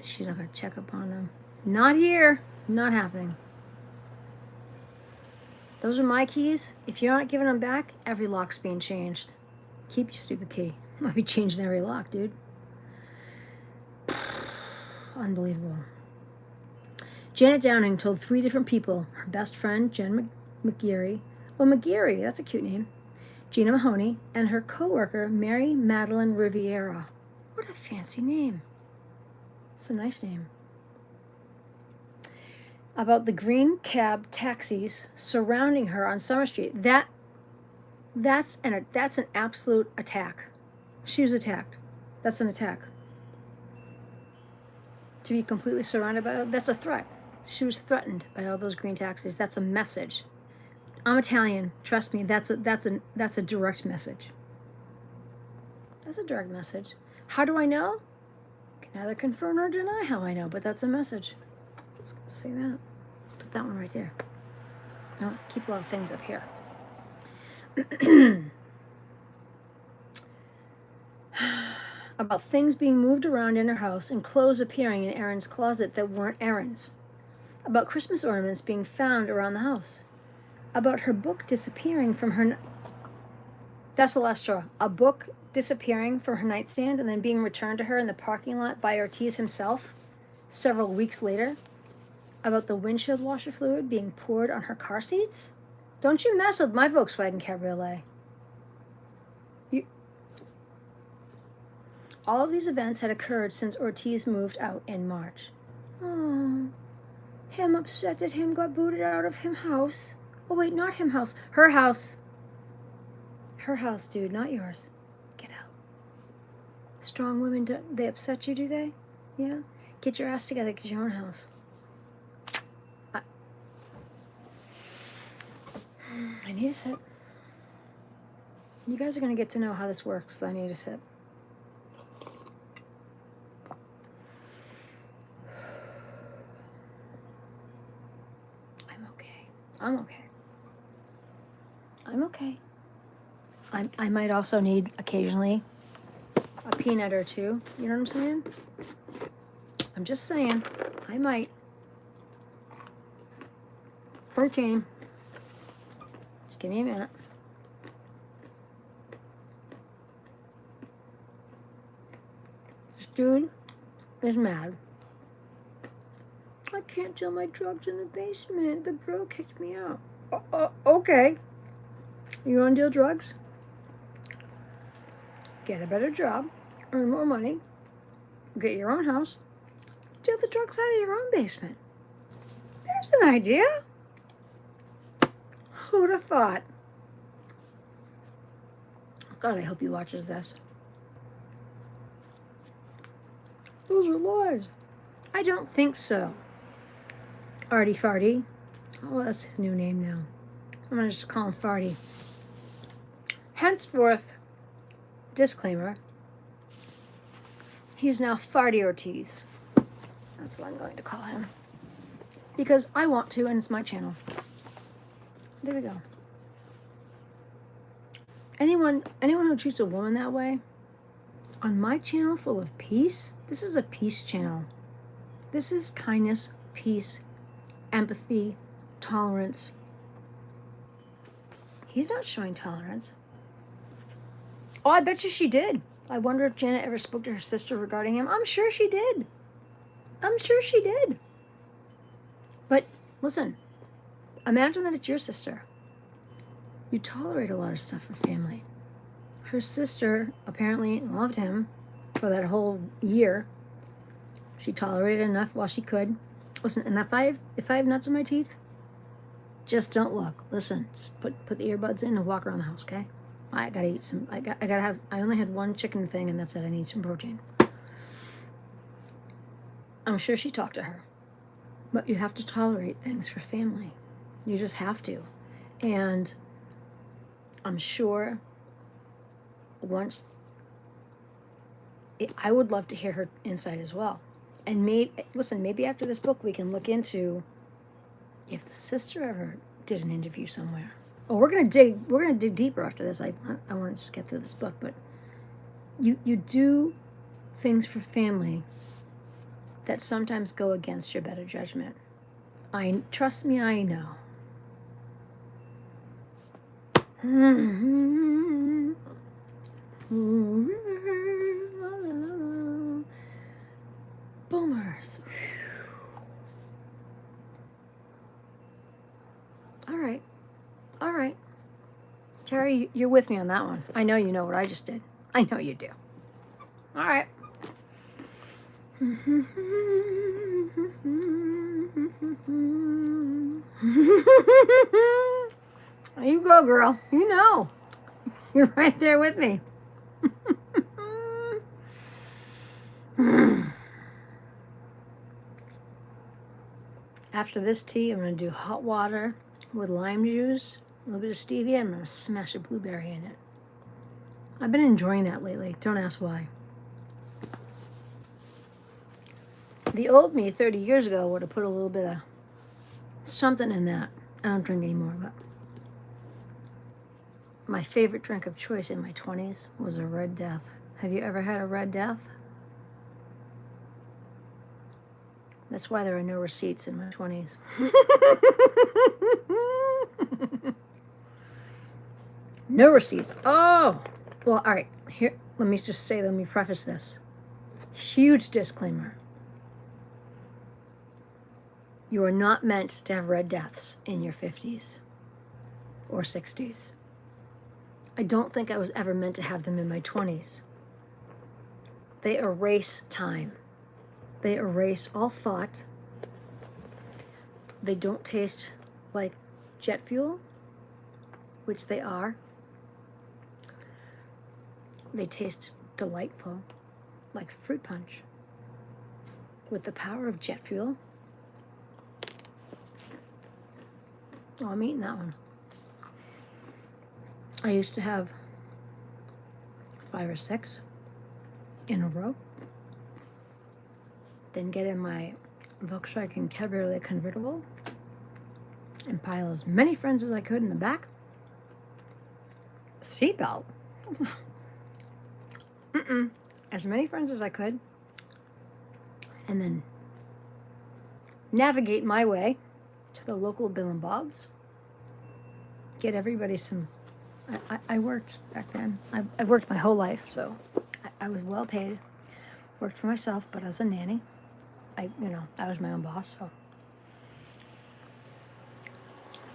She's not going to check up on them. Not here. Not happening. Those are my keys. If you're not giving them back, every lock's being changed. Keep your stupid key. I'll be changing every lock, dude. Unbelievable. Janet Downing told 3 different people, her best friend, Jen McGeary, McGeary, that's a cute name, Gina Mahoney, and her co-worker, Mary Madeline Riviera. What a fancy name. It's a nice name. About the green cab taxis surrounding her on Summer Street. That's an absolute attack. She was attacked. That's an attack. To be completely surrounded by, that's a threat. She was threatened by all those green taxis. That's a message. I'm Italian. Trust me, that's a direct message. That's a direct message. How do I know? I can neither confirm nor deny how I know, but that's a message. Just gonna say that. Let's put that one right there. I don't keep a lot of things up here. About things being moved around in her house and clothes appearing in Erin's closet that weren't Erin's. About Christmas ornaments being found around the house. About her book disappearing from her... That's the last straw. A book disappearing from her nightstand and then being returned to her in the parking lot by Ortiz himself several weeks later. About the windshield washer fluid being poured on her car seats. Don't you mess with my Volkswagen Cabriolet. All of these events had occurred since Ortiz moved out in March. Oh, him upset that him got booted out of him house. Oh wait, not him house. Her house. Her house, dude, not yours. Get out. Strong women, they upset you, do they? Yeah? Get your ass together, get your own house. I need to sit. You guys are going to get to know how this works, so I need to sit. I'm okay. I might also need occasionally a peanut or two. You know what I'm saying? I'm just saying. I might. Protein. Just give me a minute. This dude is mad. I can't do my drugs in the basement. The girl kicked me out. Okay. You want to deal drugs? Get a better job. Earn more money. Get your own house. Deal the drugs out of your own basement. There's an idea. Who'd have thought? God, I hope he watches this. Those are lies. I don't think so. Artie Farty. Oh, that's his new name now. I'm going to just call him Farty. Henceforth, disclaimer, he's now Farty Ortiz. That's what I'm going to call him. Because I want to, and it's my channel. There we go. Anyone who treats a woman that way, on my channel full of peace, this is a peace channel. This is kindness, peace, empathy, tolerance. He's not showing tolerance. Oh, I bet you she did. I wonder if Janet ever spoke to her sister regarding him. I'm sure she did. I'm sure she did. But listen, imagine that it's your sister. You tolerate a lot of stuff for family. Her sister apparently loved him for that whole year. She tolerated enough while she could. Listen, and if I have nuts in my teeth, just don't look. Listen, just put the earbuds in and walk around the house, okay? I gotta eat some. I only had one chicken thing, and that's it. I need some protein. I'm sure she talked to her, but you have to tolerate things for family. You just have to, and I'm sure once. I would love to hear her insight as well. And maybe after this book we can look into if the sister ever did an interview somewhere. Oh, we're gonna dig deeper after this. I want to just get through this book, but you do things for family that sometimes go against your better judgment. Trust me, I know. Boomers. All right. Terry, you're with me on that one. I know you know what I just did. I know you do. All right. There you go, girl. You know. You're right there with me. After this tea, I'm going to do hot water with lime juice, a little bit of stevia. I'm going to smash a blueberry in it. I've been enjoying that lately. Don't ask why. The old me 30 years ago would have put a little bit of something in that. I don't drink anymore, but my favorite drink of choice in my 20s was a Red Death. Have you ever had a Red Death? That's why there are no receipts in my 20s. No receipts. Oh, well, all right. Here, let me preface this. Huge disclaimer. You are not meant to have Red Deaths in your 50s or 60s. I don't think I was ever meant to have them in my 20s. They erase time. They erase all thought. They don't taste like jet fuel, which they are. They taste delightful, like fruit punch. With the power of jet fuel. Oh, I'm eating that one. I used to have 5 or 6 in a row. Then get in my Volkswagen Cabriolet convertible and pile as many friends as I could in the back. Seatbelt. As many friends as I could. and then navigate my way to the local Bill and Bob's. Get everybody some. I worked back then. I worked my whole life, so I was well paid. Worked for myself, but as a nanny, I was my own boss, so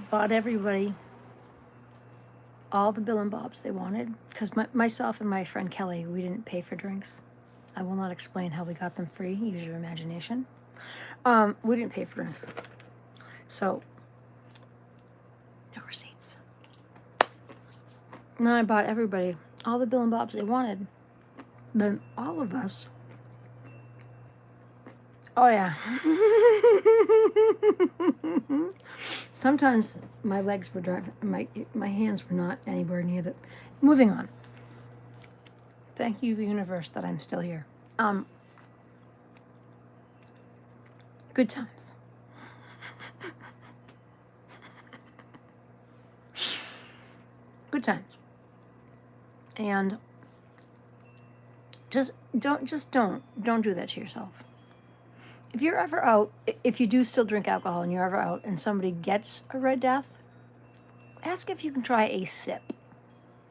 bought everybody all the Bill and Bob's they wanted, because myself and my friend Kelly, we didn't pay for drinks. I will not explain how we got them free. Use your imagination. We didn't pay for drinks, so no receipts. And then I bought everybody all the Bill and Bob's they wanted. Then all of us. Oh yeah. Sometimes my legs were driving. My hands were not anywhere near the. Moving on. Thank you, universe, that I'm still here. Good times. Good times. And don't do that to yourself. If you're ever out, if you do still drink alcohol and you're ever out and somebody gets a Red Death, ask if you can try a sip.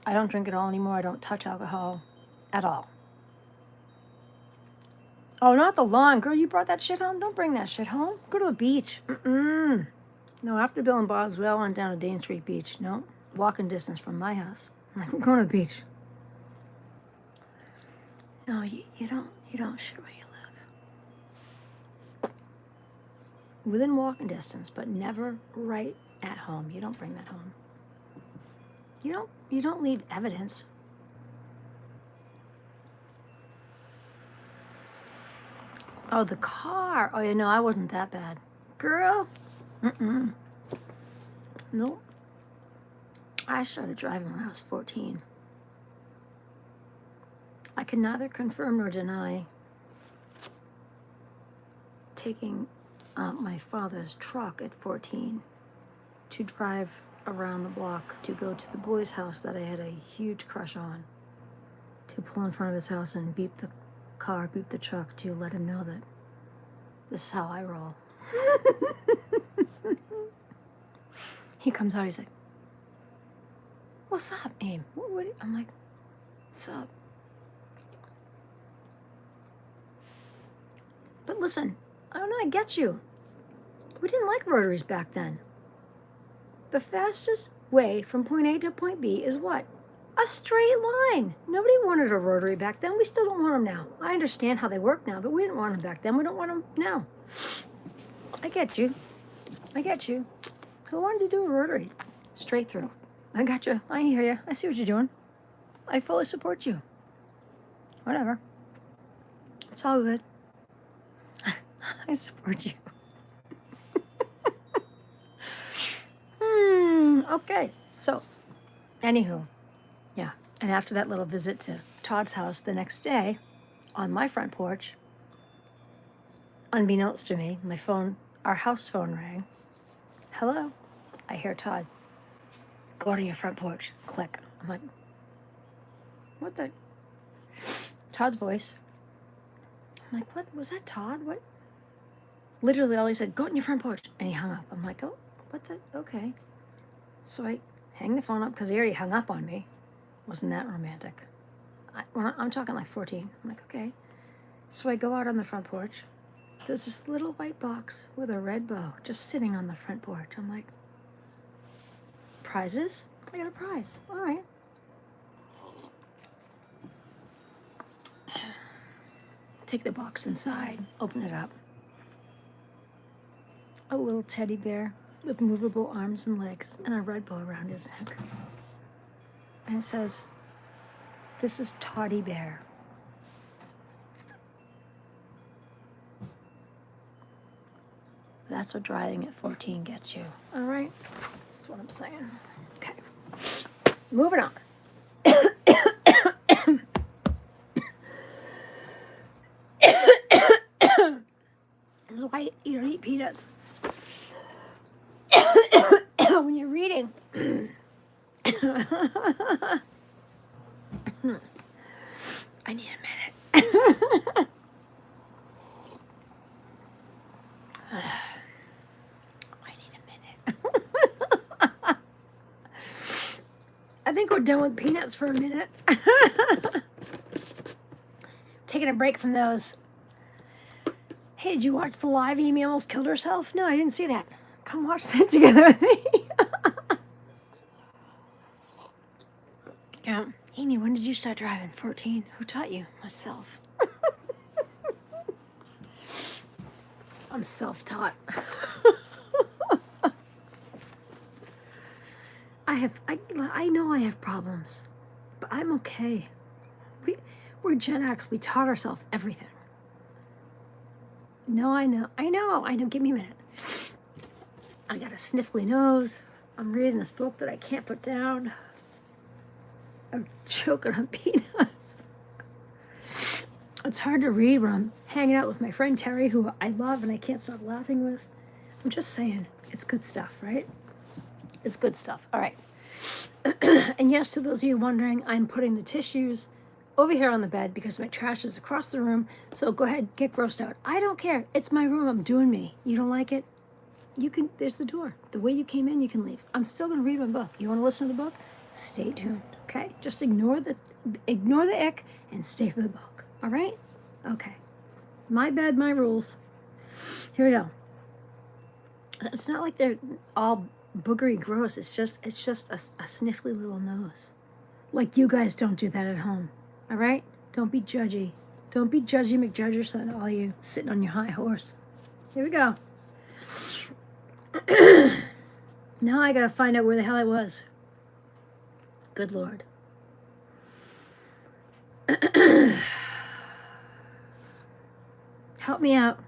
I don't drink it all anymore. I don't touch alcohol at all. Oh, not the lawn. Girl, you brought that shit home? Don't bring that shit home. Go to the beach. No, after Bill and Bob's, we all went down to Dane Street Beach. No, walking distance from my house. I'm like, we're going to the beach. No, you don't shit where you live. Within walking distance, but never right at home. You don't bring that home. You don't leave evidence. Oh, the car. Oh, I wasn't that bad. Girl. Nope. I started driving when I was 14. I can neither confirm nor deny taking my father's truck at 14 to drive around the block to go to the boy's house that I had a huge crush on, to pull in front of his house and beep the truck to let him know that this is how I roll. He comes out, he's like, "What's up, Aim?" I'm like, "What's up?" But listen, I don't know, I get you. We didn't like rotaries back then. The fastest way from point A to point B is what? A straight line. Nobody wanted a rotary back then. We still don't want them now. I understand how they work now, but we didn't want them back then. We don't want them now. I get you. Who wanted to do a rotary? Straight through. I got you. I hear you. I see what you're doing. I fully support you. Whatever. It's all good. I support you. Okay. So, anywho, yeah. And after that little visit to Todd's house the next day, on my front porch, unbeknownst to me, our house phone rang. Hello. I hear Todd. Go to your front porch. Click. I'm like, what the? Todd's voice. I'm like, what? Was that Todd? What? Literally all he said, go out in your front porch. And he hung up. I'm like, oh, what the? Okay. So I hang the phone up because he already hung up on me. Wasn't that romantic? I'm talking like 14. I'm like, okay. So I go out on the front porch. There's this little white box with a red bow just sitting on the front porch. I'm like, prizes? I got a prize. All right. Take the box inside, open it up. A little teddy bear with movable arms and legs and a red bow around his neck. And it says, "This is Toddy Bear." That's what driving at 14 gets you. All right? That's what I'm saying. Okay. Moving on. This is why you don't eat peanuts. When you're reading. I need a minute. I think we're done with peanuts for a minute. Taking a break from those. Hey, did you watch the live Amy almost killed herself? No, I didn't see that. Come watch that together with me. Yeah. Amy, when did you start driving? 14. Who taught you? Myself. I'm self-taught. I know I have problems, but I'm okay. We're Gen X. We taught ourselves everything. No, I know. Give me a minute. I got a sniffly nose. I'm reading this book that I can't put down. I'm choking on peanuts. It's hard to read when I'm hanging out with my friend Terry, who I love and I can't stop laughing with. I'm just saying, it's good stuff, right? It's good stuff. All right. And yes, to those of you wondering, I'm putting the tissues over here on the bed because my trash is across the room. So go ahead, get grossed out. I don't care. It's my room. I'm doing me. You don't like it? You can, there's the door. The way you came in, you can leave. I'm still going to read my book. You want to listen to the book? Stay tuned, okay? Just ignore the ick and stay for the book, all right? Okay. My bed, my rules. Here we go. It's not like they're all boogery gross. It's just a sniffly little nose. Like you guys don't do that at home, all right? Don't be judgy. Don't be judgy McJudgerson, all you sitting on your high horse. Here we go. Now I gotta find out where the hell I was. Good Lord. Help me out.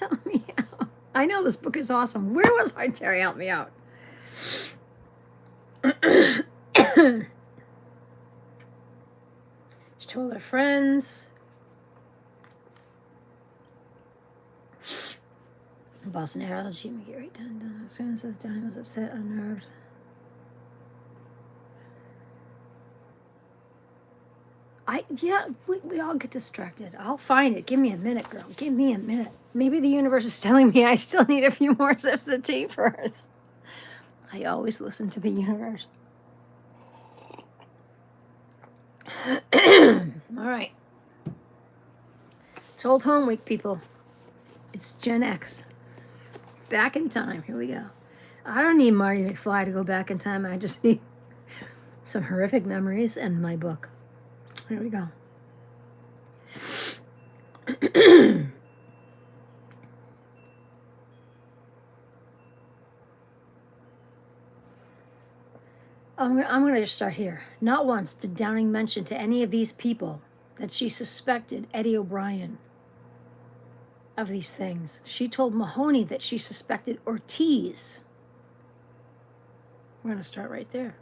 Help me out. I know this book is awesome. Where was I, Terry? Help me out. She told her friends. Boston Herald, she make it right down. Says Downey was upset, unnerved. We all get distracted. I'll find it. Give me a minute, girl. Give me a minute. Maybe the universe is telling me I still need a few more sips of tea first. I always listen to the universe. All right. It's old home week, people. It's Gen X. Back in time. Here we go. I don't need Marty McFly to go back in time. I just need some horrific memories and my book. Here we go. I'm going to just start here. Not once did Downing mention to any of these people that she suspected Eddie O'Brien of these things. She told Mahoney that she suspected Ortiz. We're going to start right there.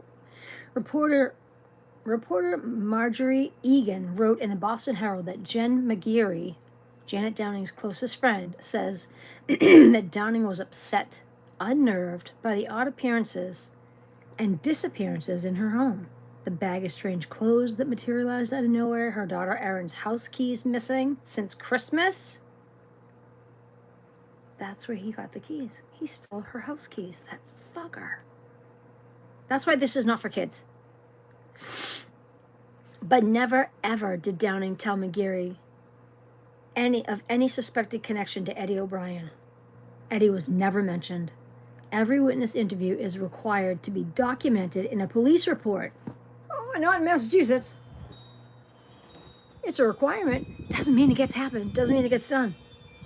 Reporter Marjorie Egan wrote in the Boston Herald that Jen McGeary, Janet Downing's closest friend, says that Downing was upset, unnerved by the odd appearances and disappearances in her home. The bag of strange clothes that materialized out of nowhere, her daughter Erin's house keys missing since Christmas. That's where he got the keys. He stole her house keys, that fucker. That's why this is not for kids. But never, ever did Downing tell McGeary any suspected connection to Eddie O'Brien. Eddie was never mentioned. Every witness interview is required to be documented in a police report. Oh, not in Massachusetts. It's a requirement. Doesn't mean it gets happened. Doesn't mean it gets done.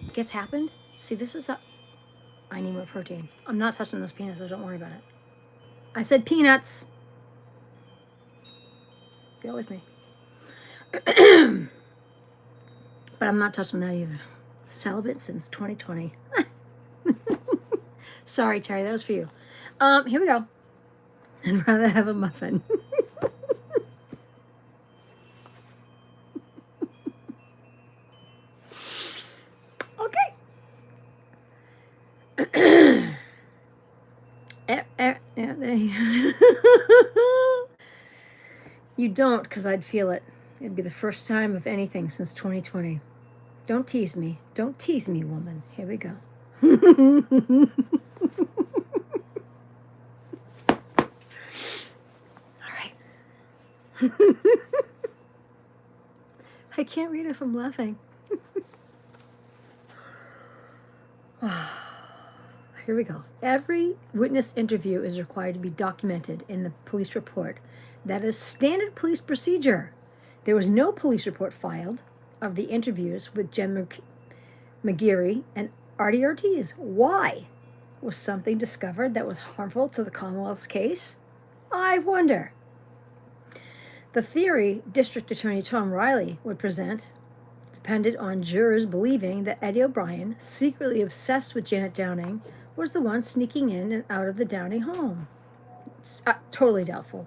It gets happened. See, this is I need more protein. I'm not touching those peanuts, so don't worry about it. I said peanuts. Go with me. But I'm not touching that either. Celibate since 2020. Sorry, Terry, that was for you. Here we go. I'd rather have a muffin. Okay. Yeah, there you go. You don't, because I'd feel it. It'd be the first time of anything since 2020. Don't tease me. Don't tease me, woman. Here we go. All right. I can't read it if I'm laughing. Here we go. Every witness interview is required to be documented in the police report. That is standard police procedure. There was no police report filed of the interviews with Jen McGeary and Artie Ortiz. Why? Was something discovered that was harmful to the Commonwealth's case? I wonder. The theory District Attorney Tom Riley would present depended on jurors believing that Eddie O'Brien, secretly obsessed with Janet Downing, was the one sneaking in and out of the Downing home. It's totally doubtful.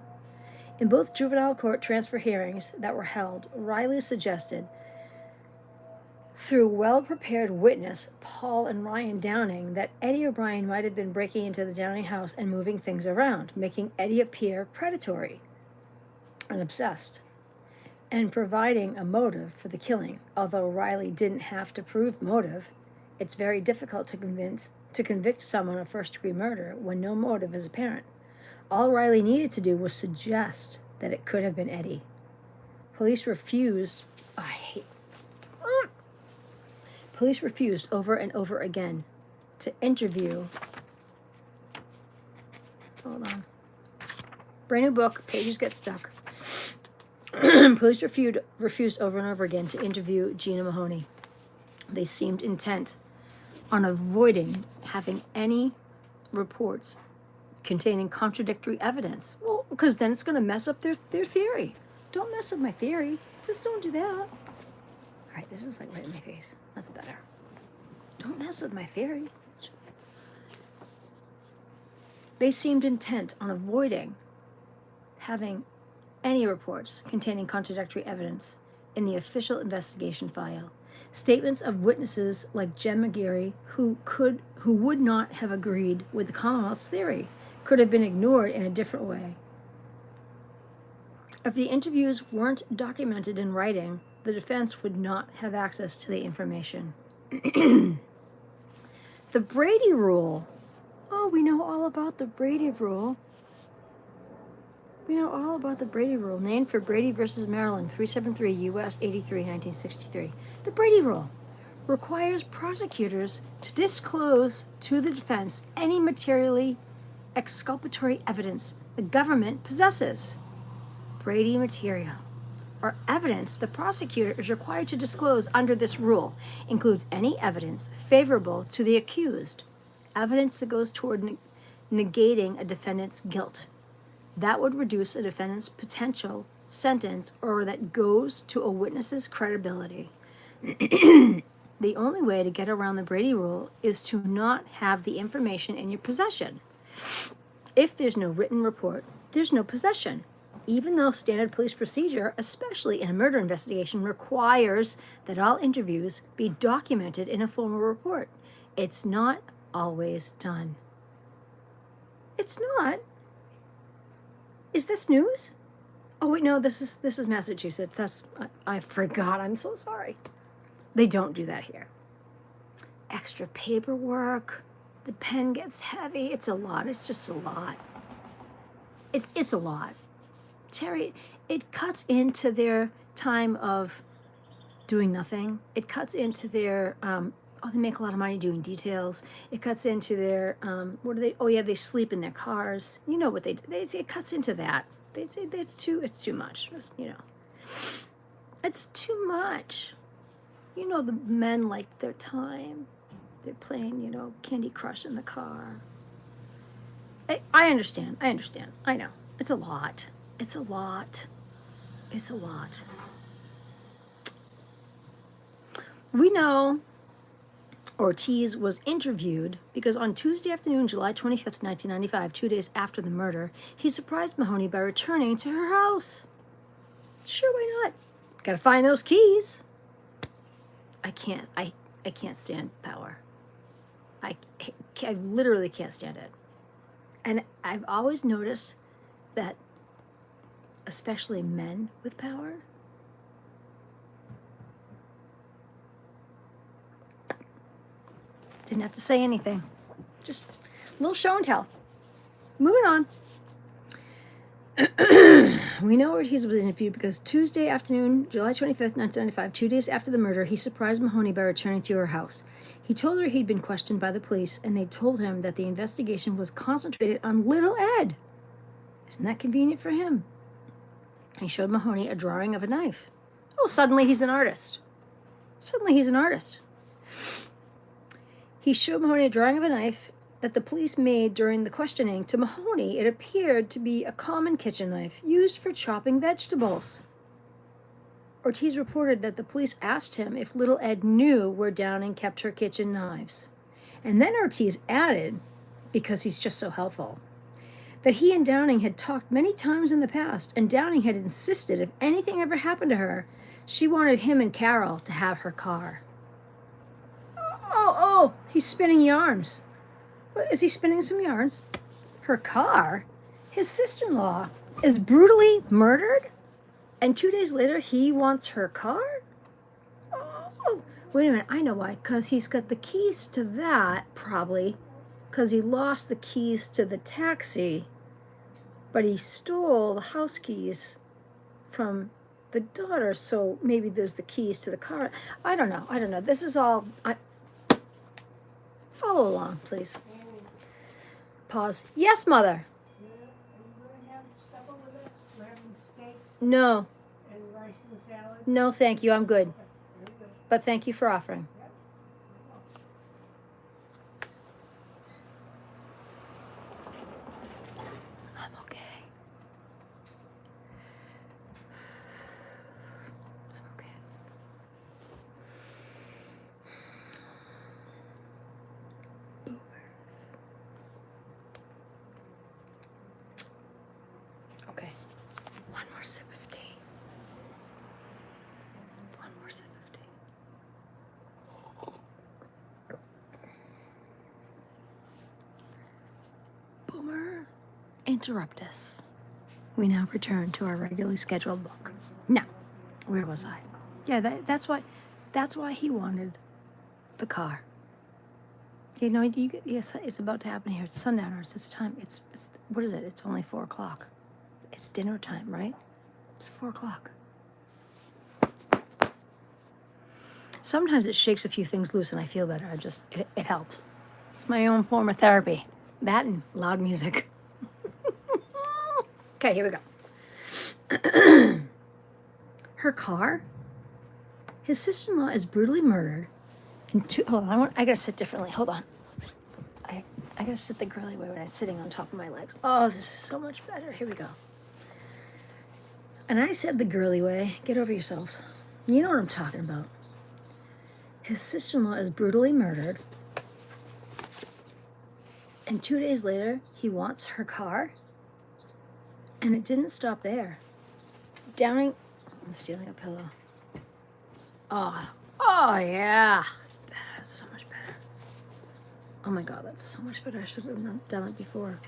In both juvenile court transfer hearings that were held, Riley suggested, through well-prepared witness Paul and Ryan Downing, that Eddie O'Brien might have been breaking into the Downing house and moving things around, making Eddie appear predatory and obsessed, and providing a motive for the killing. Although Riley didn't have to prove motive, it's very difficult to convict someone of first-degree murder when no motive is apparent. All Riley needed to do was suggest that it could have been Eddie. Police refused over and over again to interview. Hold on. Brand new book, pages get stuck. Police refused over and over again to interview Gina Mahoney. They seemed intent on avoiding having any reports containing contradictory evidence. Well, because then it's going to mess up their theory. Don't mess with my theory. Just don't do that. All right, this is like right in my face. That's better. Don't mess with my theory. They seemed intent on avoiding having any reports containing contradictory evidence in the official investigation file. Statements of witnesses like Jen McGeary, who would not have agreed with the Commonwealth's theory, could have been ignored in a different way. If the interviews weren't documented in writing, the defense would not have access to the information. The Brady Rule. Oh, we know all about the Brady Rule. We know all about the Brady Rule, named for Brady versus Maryland, 373 U.S. 83, 1963. The Brady Rule requires prosecutors to disclose to the defense any materially exculpatory evidence the government possesses. Brady material, or evidence the prosecutor is required to disclose under this rule, includes any evidence favorable to the accused, evidence that goes toward negating a defendant's guilt. That would reduce a defendant's potential sentence, or that goes to a witness's credibility. The only way to get around the Brady Rule is to not have the information in your possession. If there's no written report, there's no possession. Even though standard police procedure, especially in a murder investigation, requires that all interviews be documented in a formal report, it's not always done. It's not. Is this news? Oh wait, no, this is Massachusetts. I forgot. I'm so sorry. They don't do that here. Extra paperwork. The pen gets heavy. It's a lot. It's just a lot. It's a lot. Terry, it cuts into their time of doing nothing. It cuts into their they make a lot of money doing details. It cuts into their what do they? Oh yeah, they sleep in their cars. You know what they do? It cuts into that. They say it's too much. You know, it's too much. You know, the men like their time. They're playing, Candy Crush in the car. I understand. I know. It's a lot. It's a lot. We know Ortiz was interviewed because on Tuesday afternoon, July 25th, 1995, 2 days after the murder, he surprised Mahoney by returning to her house. Sure, why not? Gotta find those keys. I can't stand power. I literally can't stand it. And I've always noticed that, especially men with power, didn't have to say anything. Just a little show and tell. Moving on. We know Ortiz was interviewed because Tuesday afternoon, July 25th, 1995, 2 days after the murder, he surprised Mahoney by returning to her house. He told her he'd been questioned by the police, and they told him that the investigation was concentrated on little Ed. Isn't that convenient for him? He showed Mahoney a drawing of a knife. Oh, suddenly he's an artist. Suddenly he's an artist. He showed Mahoney a drawing of a knife that the police made during the questioning. To Mahoney, it appeared to be a common kitchen knife used for chopping vegetables. Ortiz reported that the police asked him if little Ed knew where Downing kept her kitchen knives. And then Ortiz added, because he's just so helpful, that he and Downing had talked many times in the past, and Downing had insisted if anything ever happened to her, she wanted him and Carol to have her car. Oh, he's spinning yarns. Is he spinning some yarns? Her car? His sister-in-law is brutally murdered? And 2 days later, he wants her car? Oh, wait a minute. I know why. Because he's got the keys to that, probably. Because he lost the keys to the taxi. But he stole the house keys from the daughter. So maybe there's the keys to the car. I don't know. This is all... Follow along, please. Pause. Yes, Mother.
Are you going to have supper with us? We're having steak
No.
and rice and salad.
No, thank you. I'm good.
Okay, very good.
But thank you for offering.
Yep.
I'm okay. I'm okay. Boomers. Okay. One more sip of tea. One more sip of tea. Boomer interruptus. We now return to our regularly scheduled book. Now, where was I? Yeah, that's why he wanted the car. You know, yes, it's about to happen here. It's sundowners. It's time. It's what is it? It's only 4 o'clock. It's dinner time, right? It's 4 o'clock. Sometimes it shakes a few things loose and I feel better. It helps. It's my own form of therapy. That and loud music. Okay, here we go. Her car. His sister-in-law is brutally murdered. Hold on, I gotta sit differently. Hold on. I gotta sit the girly way when I'm sitting on top of my legs. Oh, this is so much better. Here we go. And I said the girly way. Get over yourselves. You know what I'm talking about. His sister-in-law is brutally murdered. And 2 days later, he wants her car. And it didn't stop there. Downing... I'm stealing a pillow. Oh yeah. That's better. That's so much better. Oh my God, that's so much better. I should have done it before.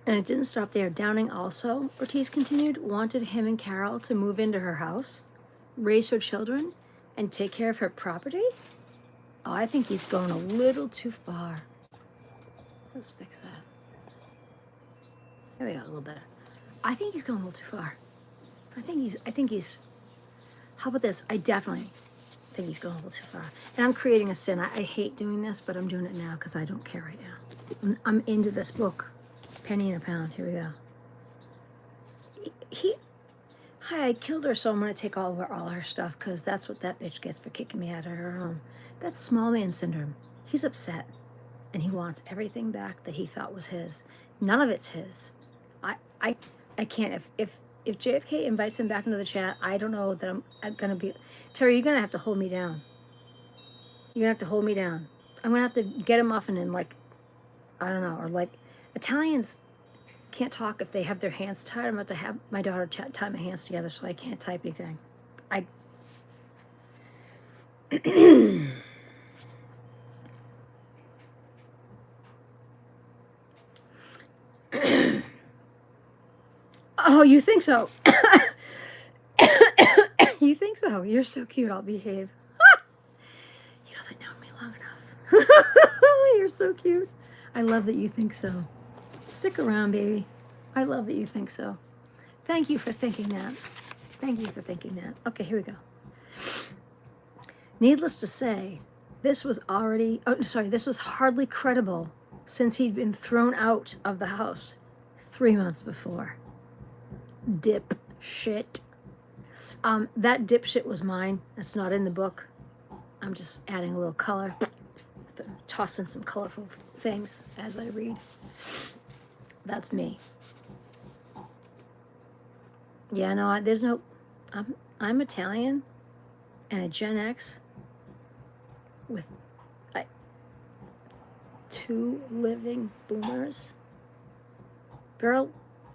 And it didn't stop there. Downing also, Ortiz continued, wanted him and Carol to move into her house, raise her children, and take care of her property? Oh, I think he's going a little too far. Let's fix that. There we go, a little better. I think he's going a little too far. I think he's, how about this? I definitely think he's going a little too far. And I'm creating a sin. I hate doing this, but I'm doing it now because I don't care right now. I'm into this book. Penny and a pound. Here we go. Hi, I killed her, so I'm going to take all her stuff because that's what that bitch gets for kicking me out of her home. That's small man syndrome. He's upset, and he wants everything back that he thought was his. None of it's his. I can't. If JFK invites him back into the chat, I don't know that I'm going to be... Terry, you're going to have to hold me down. You're going to have to hold me down. I'm going to have to get a muffin and, like, I don't know, or, like, Italians can't talk if they have their hands tied. I'm about to have my daughter tie my hands together so I can't type anything. Oh, you think so? You think so? You're so cute. I'll behave. You haven't known me long enough. You're so cute. I love that you think so. Stick around, baby. I love that you think so. Thank you for thinking that. Thank you for thinking that. Okay, here we go. Needless to say, this was hardly credible since he'd been thrown out of the house 3 months before. Dip shit. That dipshit was mine. That's not in the book. I'm just adding a little color, tossing some colorful things as I read. That's me. Yeah, no, there's no. I'm Italian, and a Gen X with 2 living boomers. Girl,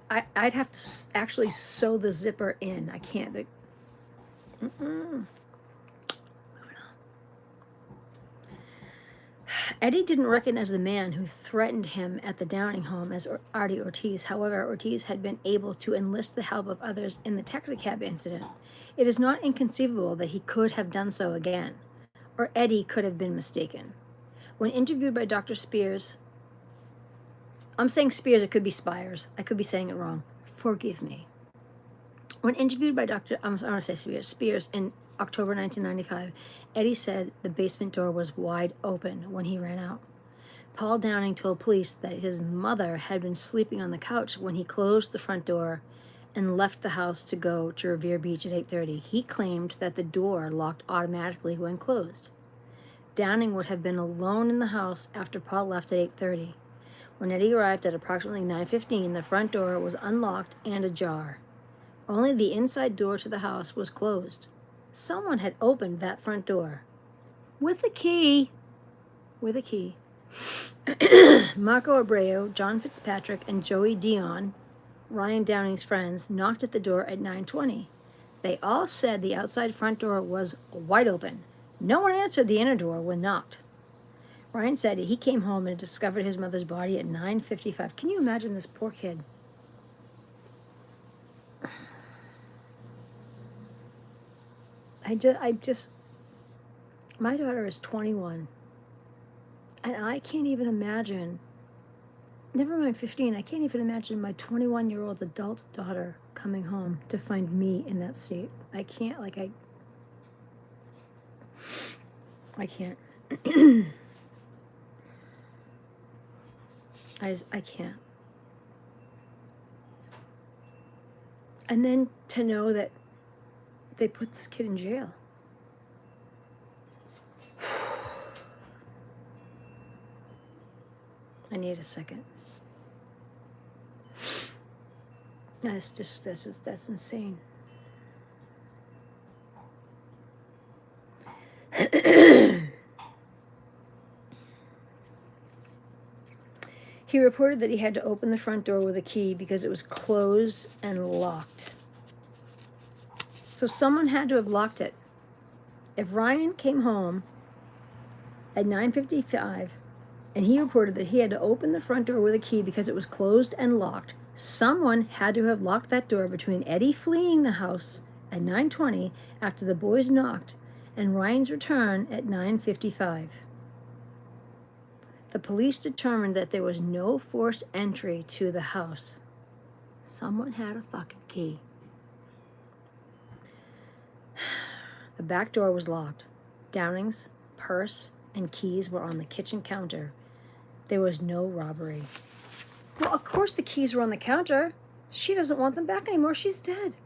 I'd have to actually sew the zipper in. I can't. Moving on. Eddie didn't recognize the man who threatened him at the Downing home as Artie Ortiz. However, Ortiz had been able to enlist the help of others in the taxicab incident. It is not inconceivable that he could have done so again, or Eddie could have been mistaken. When interviewed by Dr. Spears, I'm saying Spears, it could be Spires. I could be saying it wrong. Forgive me. When interviewed by I'm going to say Spears in October 1995, Eddie said the basement door was wide open when he ran out. Paul Downing told police that his mother had been sleeping on the couch when he closed the front door and left the house to go to Revere Beach at 8:30. He claimed that the door locked automatically when closed. Downing would have been alone in the house after Paul left at 8:30. When Eddie arrived at approximately 9:15, the front door was unlocked and ajar. Only the inside door to the house was closed. Someone had opened that front door. With a key. With a key. Marco Abreu, John Fitzpatrick, and Joey Dion, Ryan Downing's friends, knocked at the door at 9:20. They all said the outside front door was wide open. No one answered the inner door when knocked. Ryan said he came home and discovered his mother's body at 9:55. Can you imagine this poor kid? My daughter is 21, and I can't even imagine, never mind 15, I can't even imagine my 21-year-old adult daughter coming home to find me in that state. I can't, I can't. I can't. And then to know that they put this kid in jail. I need a second. That's insane. He reported that he had to open the front door with a key because it was closed and locked. So someone had to have locked it. If Ryan came home at 9:55 and he reported that he had to open the front door with a key because it was closed and locked, someone had to have locked that door between Eddie fleeing the house at 9:20 after the boys knocked and Ryan's return at 9:55. The police determined that there was no forced entry to the house. Someone had a fucking key. The back door was locked. Downing's purse and keys were on the kitchen counter. There was no robbery. Well, of course the keys were on the counter. She doesn't want them back anymore. She's dead.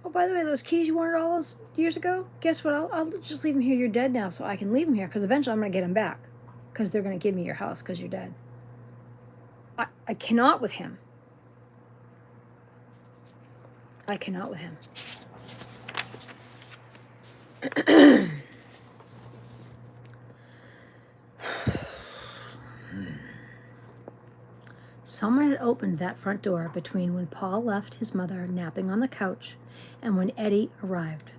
Oh, by the way, those keys you wanted all those years ago, guess what? I'll just leave them here. You're dead now, so I can leave them here because eventually I'm going to get them back because they're going to give me your house because you're dead. I cannot with him. I cannot with him. Someone had opened that front door between when Paul left his mother napping on the couch and when Eddie arrived.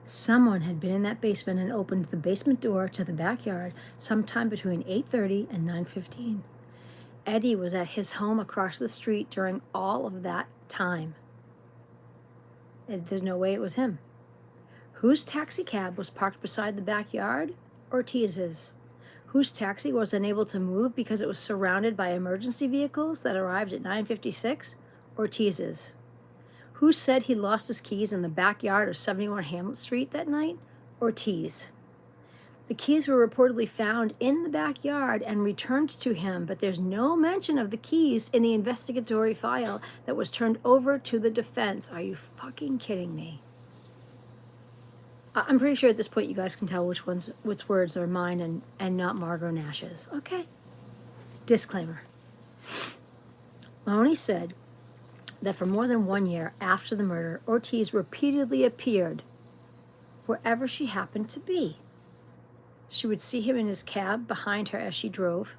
Someone had been in that basement and opened the basement door to the backyard sometime between 8:30 and 9:15. Eddie was at his home across the street during all of that time. There's no way it was him. Whose taxi cab was parked beside the backyard? Ortiz's. whose taxi was unable to move because it was surrounded by emergency vehicles that arrived at 9:56? Ortiz's. Who said he lost his keys in the backyard of 71 Hamlet Street that night? Ortiz. The keys were reportedly found in the backyard and returned to him, but there's no mention of the keys in the investigatory file that was turned over to the defense. Are you fucking kidding me? I'm pretty sure at this point you guys can tell which words are mine and not Margot Nash's. Okay. Disclaimer. Mahoney said that for more than 1 year after the murder, Ortiz repeatedly appeared wherever she happened to be. She would see him in his cab behind her as she drove.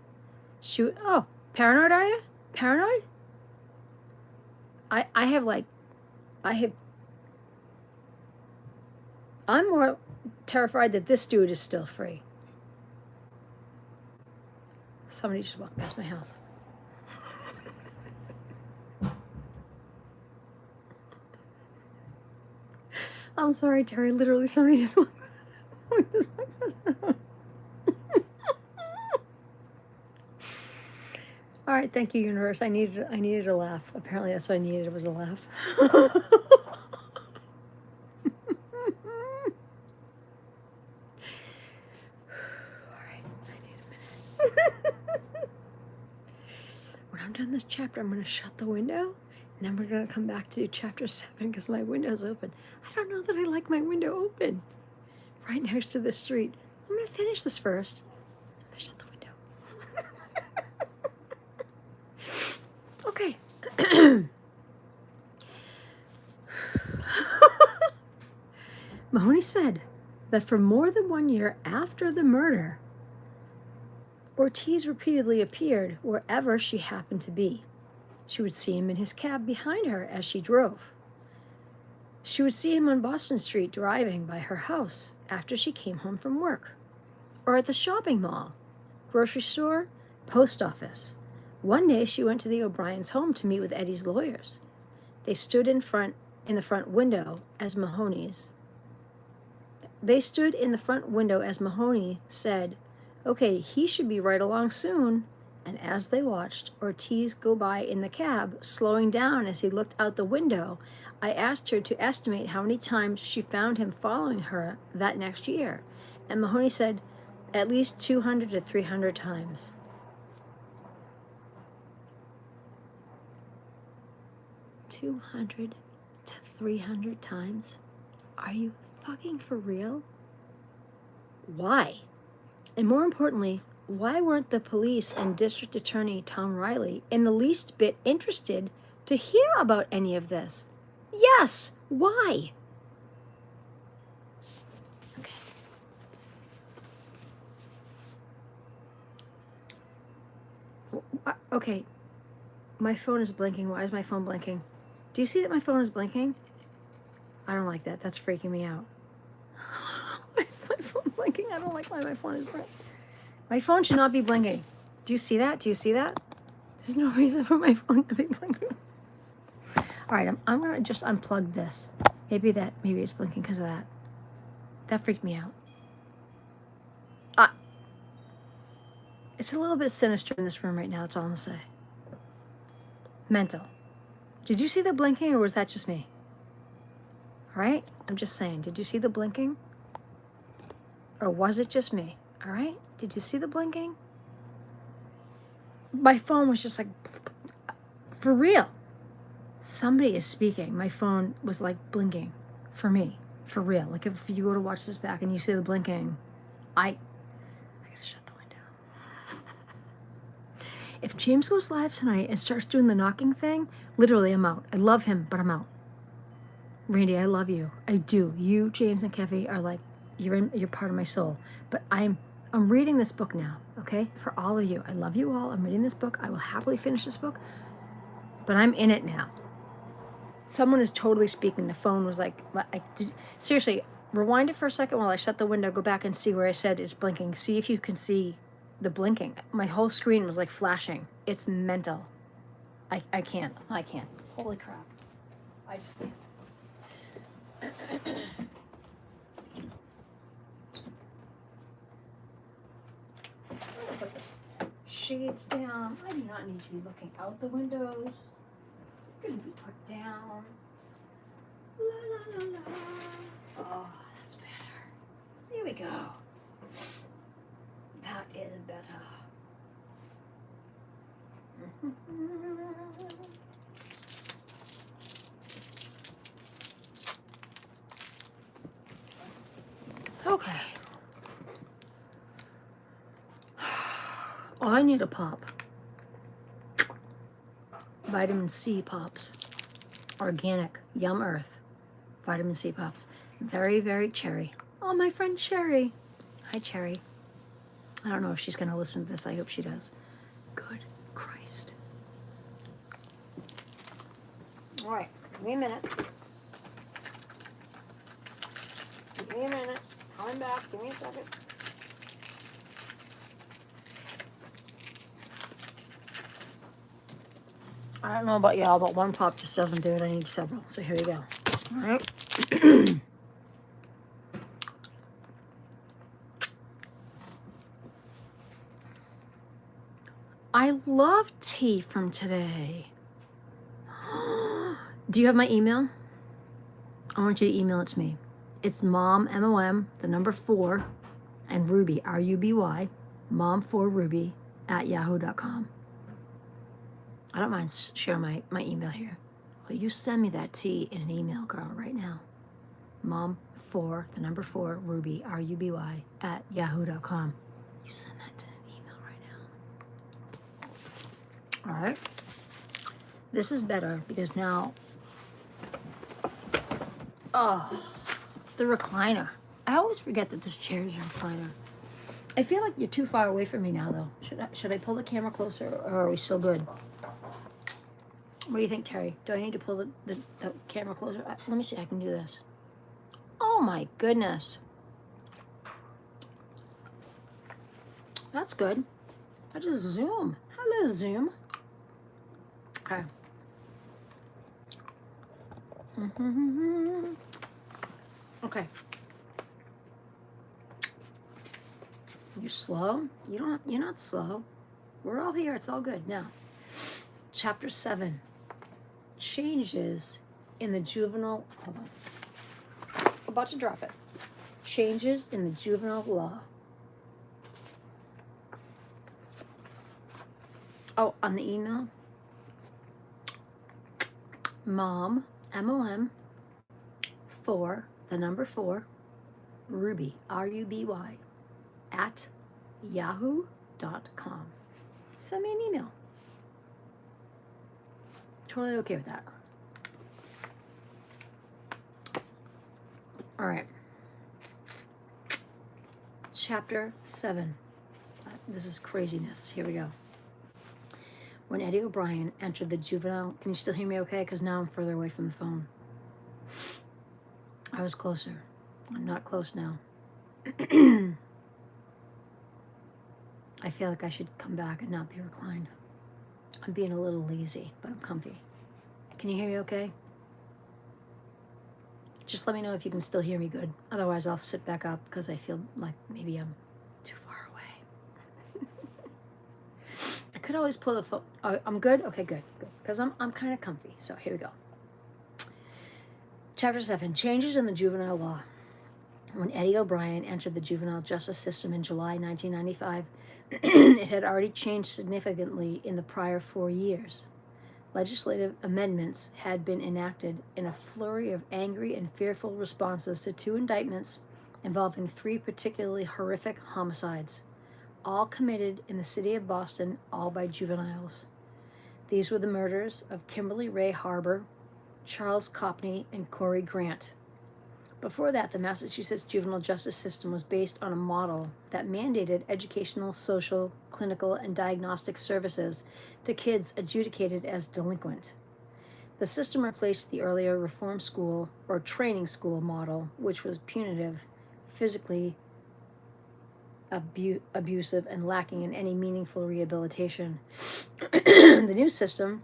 She would, oh, paranoid are you? Paranoid? I'm more terrified that this dude is still free. Somebody just walked past my house. I'm sorry, Terry. Literally, somebody just walked past my house. All right, thank you, universe. I needed a laugh. Apparently, that's what I needed. It was a laugh. When I'm done this chapter, I'm going to shut the window, and then we're going to come back to chapter 7 because my window's open. I don't know that I like my window open right next to the street. I'm going to finish this first. I'm going to shut the window. Okay. Mahoney said that for more than 1 year after the murder, Ortiz repeatedly appeared wherever she happened to be. She would see him in his cab behind her as she drove. She would see him on Boston Street driving by her house after she came home from work, or at the shopping mall, grocery store, post office. One day she went to the O'Brien's home to meet with Eddie's lawyers. They stood in the front window as Mahoney said, okay, he should be right along soon. And as they watched Ortiz go by in the cab, slowing down as he looked out the window, I asked her to estimate how many times she found him following her that next year. And Mahoney said, at least 200 to 300 times. $200 to 300 times? Are you fucking for real? Why? And more importantly, why weren't the police and District Attorney Tom Riley in the least bit interested to hear about any of this? Yes, why? Okay. Okay, my phone is blinking. Why is my phone blinking? Do you see that my phone is blinking? I don't like that. That's freaking me out. Why is my phone blinking? I don't like why my phone is blinking. My phone should not be blinking. Do you see that? Do you see that? There's no reason for my phone to be blinking. All right, I'm gonna just unplug this. Maybe it's blinking because of that. That freaked me out. It's a little bit sinister in this room right now. That's all I'm gonna say. Mental. Did you see the blinking, or was that just me? All right, I'm just saying. Did you see the blinking, or was it just me? All right, did you see the blinking? My phone was just like, for real. Somebody is speaking. My phone was like blinking for me, for real. Like if you go to watch this back and you see the blinking, I gotta shut the window. If James goes live tonight and starts doing the knocking thing, literally I'm out. I love him, but I'm out. Randy, I love you. I do. You, James, and Kevy are like, you're part of my soul. But I'm reading this book now, okay? For all of you. I love you all. I'm reading this book. I will happily finish this book. But I'm in it now. Someone is totally speaking. The phone was like seriously, rewind it for a second while I shut the window. Go back and see where I said it's blinking. See if you can see the blinking. My whole screen was like flashing. It's mental. I can't. Holy crap. I just can't. shades down. I do not need to be looking out the windows. I'm gonna be put down. La la la la. Oh, that's better. Here we go. That is better. Okay. Oh, I need a pop. Vitamin C pops. Organic. Yum Earth. Vitamin C pops. Very, very Cherry. Oh, my friend Cherry. Hi, Cherry. I don't know if she's going to listen to this. I hope she does. Good Christ. All right. Give me a minute. Give me a minute. Coming back. Give me a second. I don't know about y'all, but one pop just doesn't do it. I need several. So here we go. All right. I love tea from today. Do you have my email? I want you to email it to me. It's mom, M-O-M, the number 4, and Ruby, R-U-B-Y, mom4ruby @yahoo.com. I don't mind sharing my email here. Well, you send me that tea in an email, girl, right now. Mom4, the number 4, Ruby, R-U-B-Y, @yahoo.com. You send that to an email right now. All right. This is better because now, oh, the recliner. I always forget that this chair is a recliner. I feel like you're too far away from me now, though. Should I pull the camera closer, or are we still good? What do you think, Terry? Do I need to pull the camera closer? Let me see. I can do this. Oh my goodness. That's good. I just zoom. Hello, Zoom. Okay. Okay. You're slow? You're not slow. We're all here. It's all good. Now, chapter 7. Changes in the juvenile, hold on. About to drop it. Changes in the juvenile law. Oh, on the email? Mom, M-O-M, 4, the number 4, Ruby, R-U-B-Y, @yahoo.com. Send me an email. Totally okay with that. All right. Chapter 7. This is craziness. Here we go. When Eddie O'Brien entered the juvenile... Can you still hear me okay? Because now I'm further away from the phone. I was closer. I'm not close now. I feel like I should come back and not be reclined. I'm being a little lazy, but I'm comfy. Can you hear me okay? Just let me know if you can still hear me good. Otherwise, I'll sit back up because I feel like maybe I'm too far away. I could always pull the phone. Oh, I'm good? Okay, good. Because I'm kind of comfy. So here we go. Chapter 7, Changes in the Juvenile Law. When Eddie O'Brien entered the juvenile justice system in July 1995, it had already changed significantly in the prior 4 years. Legislative amendments had been enacted in a flurry of angry and fearful responses to 2 indictments involving 3 particularly horrific homicides, all committed in the city of Boston, all by juveniles. These were the murders of Kimberly Ray Harbor, Charles Copney, and Corey Grant. Before that, the Massachusetts juvenile justice system was based on a model that mandated educational, social, clinical, and diagnostic services to kids adjudicated as delinquent. The system replaced the earlier reform school or training school model, which was punitive, physically abusive, and lacking in any meaningful rehabilitation. The new system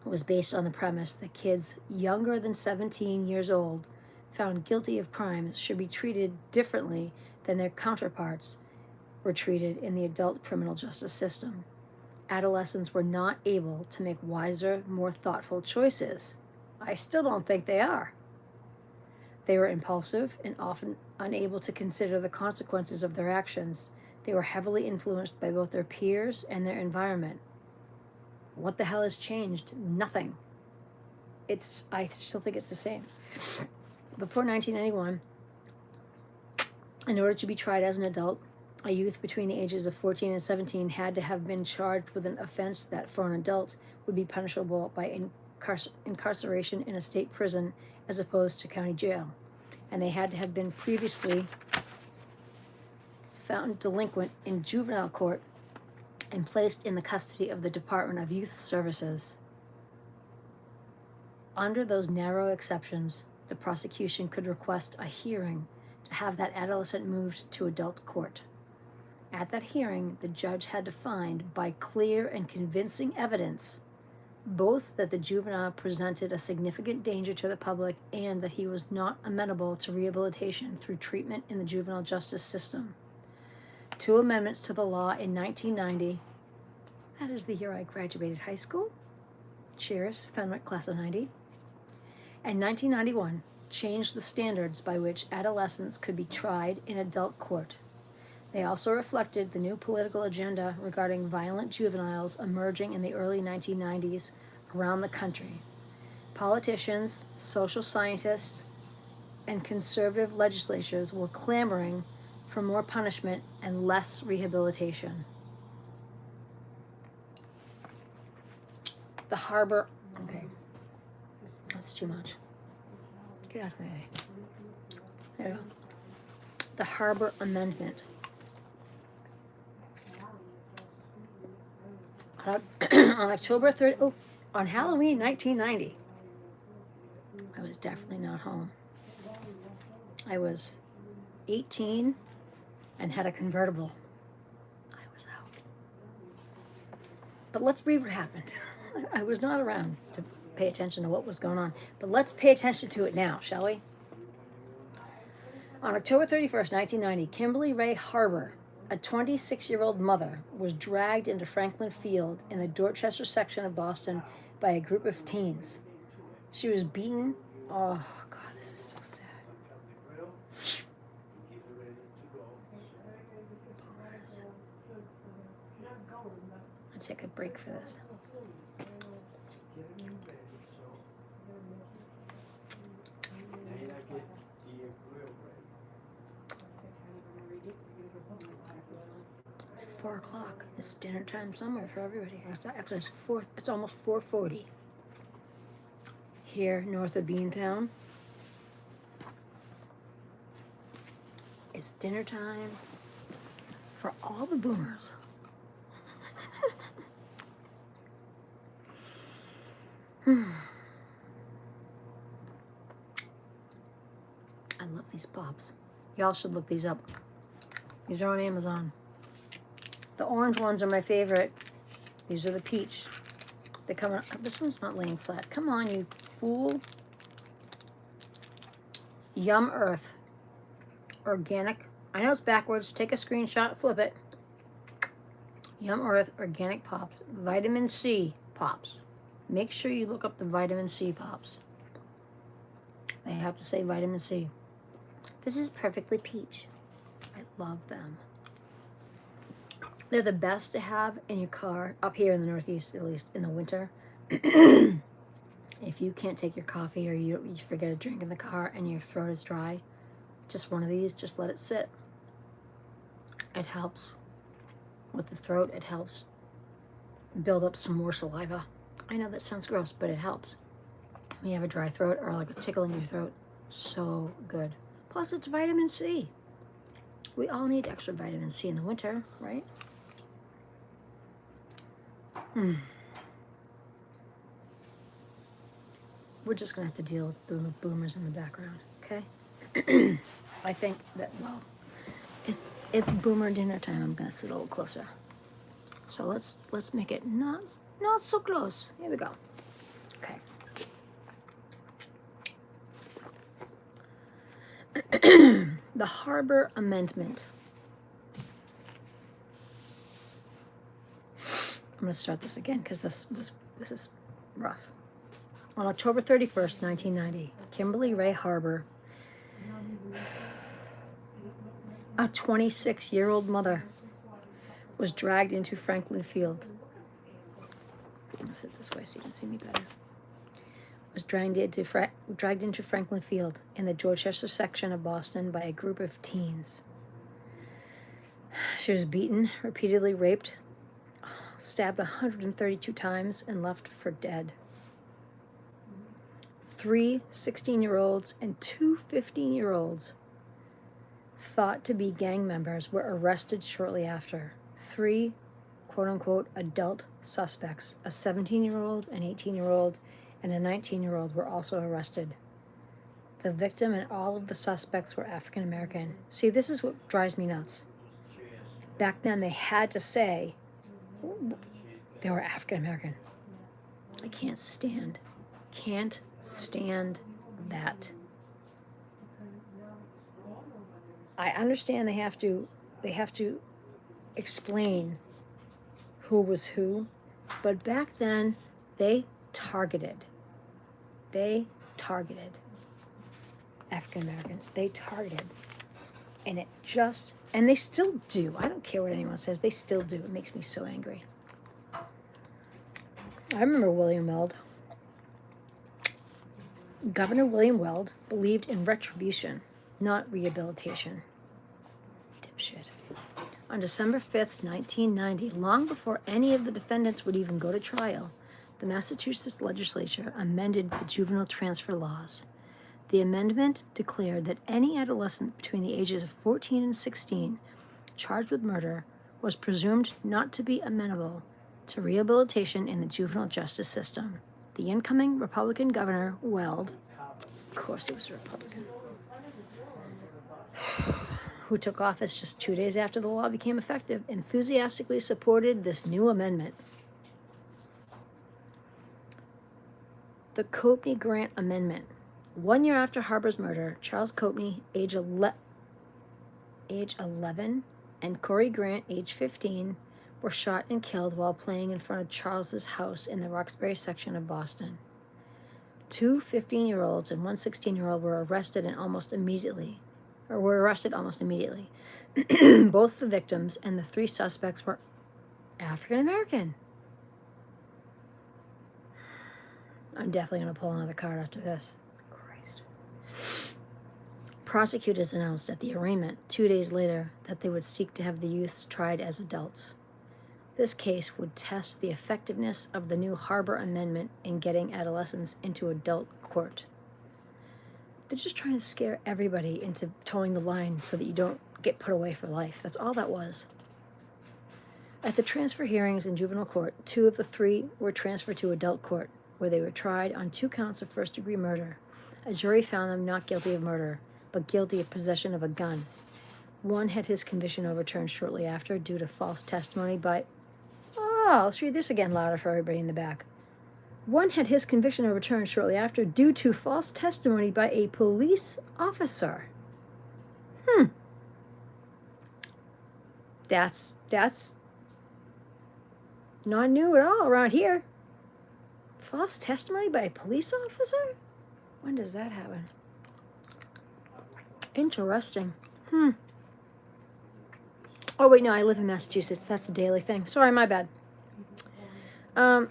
was based on the premise that kids younger than 17 years old found guilty of crimes should be treated differently than their counterparts were treated in the adult criminal justice system. adolescents were not able to make wiser, more thoughtful choices. I still don't think they are. They were impulsive and often unable to consider the consequences of their actions. They were heavily influenced by both their peers and their environment. What the hell has changed? Nothing. I still think it's the same. Before 1991, in order to be tried as an adult, a youth between the ages of 14 and 17 had to have been charged with an offense that, for an adult, would be punishable by incarceration in a state prison as opposed to county jail. And they had to have been previously found delinquent in juvenile court and placed in the custody of the Department of Youth Services. Under those narrow exceptions, the prosecution could request a hearing to have that adolescent moved to adult court. At that hearing, the judge had to find, by clear and convincing evidence, both that the juvenile presented a significant danger to the public and that he was not amenable to rehabilitation through treatment in the juvenile justice system. 2 amendments to the law in 1990, that is the year I graduated high school, cheers, Fenwick class of 90, and 1991 changed the standards by which adolescents could be tried in adult court. They also reflected the new political agenda regarding violent juveniles emerging in the early 1990s around the country. Politicians, social scientists, and conservative legislatures were clamoring for more punishment and less rehabilitation. The Harbor, okay, that's too much. Get out of my way. There you go. The Harbor Amendment. On October 3rd, on Halloween 1990, I was definitely not home. I was 18 and had a convertible. I was out. But let's read what happened. I was not around to pay attention to what was going on, but let's pay attention to it now, shall we? On October 31st, 1990, Kimberly Ray Harbor, a 26-year-old mother, was dragged into Franklin Field in the Dorchester section of Boston by a group of teens. She was beaten. Oh, God, this is so sad. Let's take a break for this. It's 4 o'clock. It's dinner time somewhere for everybody. Actually, it's almost 4:40 here north of Beantown. It's dinner time for all the boomers. I love these pops. Y'all should look these up. These are on Amazon. The orange ones are my favorite. These are the peach. They come out. This one's not laying flat. Come on, you fool. Yum Earth. Organic. I know it's backwards. Take a screenshot, flip it. Yum Earth Organic Pops. Vitamin C Pops. Make sure you look up the vitamin C Pops. They have to say vitamin C. This is perfectly peach. I love them. They're the best to have in your car, up here in the Northeast, at least in the winter. If you can't take your coffee or you forget a drink in the car and your throat is dry, just one of these, just let it sit. It helps. With the throat, it helps build up some more saliva. I know that sounds gross, but it helps. When you have a dry throat or like a tickle in your throat, so good. Plus, it's vitamin C. We all need extra vitamin C in the winter, right? We're just going to have to deal with the boomers in the background, okay? I think that, well, it's boomer dinner time. I'm going to sit a little closer. So let's make it not so close. Here we go. Okay. The Harbor Amendment. going to start this again because this is rough. On October 31st, 1990, Kimberly Ray Harbor, a 26-year-old mother, was dragged into Franklin Field. I'll sit this way so you can see me better. Was dragged into Franklin Field in the Dorchester section of Boston by a group of teens. She was beaten, repeatedly raped, stabbed 132 times, and left for dead. 3 16-year-olds and 2 15-year-olds thought to be gang members were arrested shortly after. 3 quote-unquote adult suspects, a 17-year-old, an 18-year-old, and a 19-year-old were also arrested. The victim and all of the suspects were African American. See, this is what drives me nuts. Back then, they had to say they were African American. I can't stand that. I understand they have to explain who was who, but back then they targeted African Americans. They targeted. And and they still do. I don't care what anyone says. They still do. It makes me so angry. I remember William Weld. Governor William Weld believed in retribution, not rehabilitation. Dipshit. On December 5th, 1990, long before any of the defendants would even go to trial, the Massachusetts legislature amended the juvenile transfer laws. The amendment declared that any adolescent between the ages of 14 and 16 charged with murder was presumed not to be amenable to rehabilitation in the juvenile justice system. The incoming Republican Governor Weld, of course he was a Republican, who took office just 2 days after the law became effective, enthusiastically supported this new amendment. The Coatney-Grant Amendment. 1 year after Harbor's murder, Charles Coatney, age 11, and Corey Grant, age 15, were shot and killed while playing in front of Charles's house in the Roxbury section of Boston. 2 15-year-olds and 1 16-year-old were arrested almost immediately. Both the victims and the 3 suspects were African American. I'm definitely going to pull another card after this. Christ. Prosecutors announced at the arraignment 2 days later that they would seek to have the youths tried as adults. This case would test the effectiveness of the new Harbor Amendment in getting adolescents into adult court. They're just trying to scare everybody into towing the line so that you don't get put away for life. That's all that was. At the transfer hearings in juvenile court, 2 of the 3 were transferred to adult court, where they were tried on 2 counts of first-degree murder. A jury found them not guilty of murder, but guilty of possession of a gun. One had his conviction overturned shortly after due to false testimony by... let's read this again louder for everybody in the back. One had his conviction overturned shortly after due to false testimony by a police officer. That's not new at all around here. False testimony by a police officer? When does that happen? Interesting. Oh, wait, no, I live in Massachusetts. That's a daily thing. Sorry, my bad. And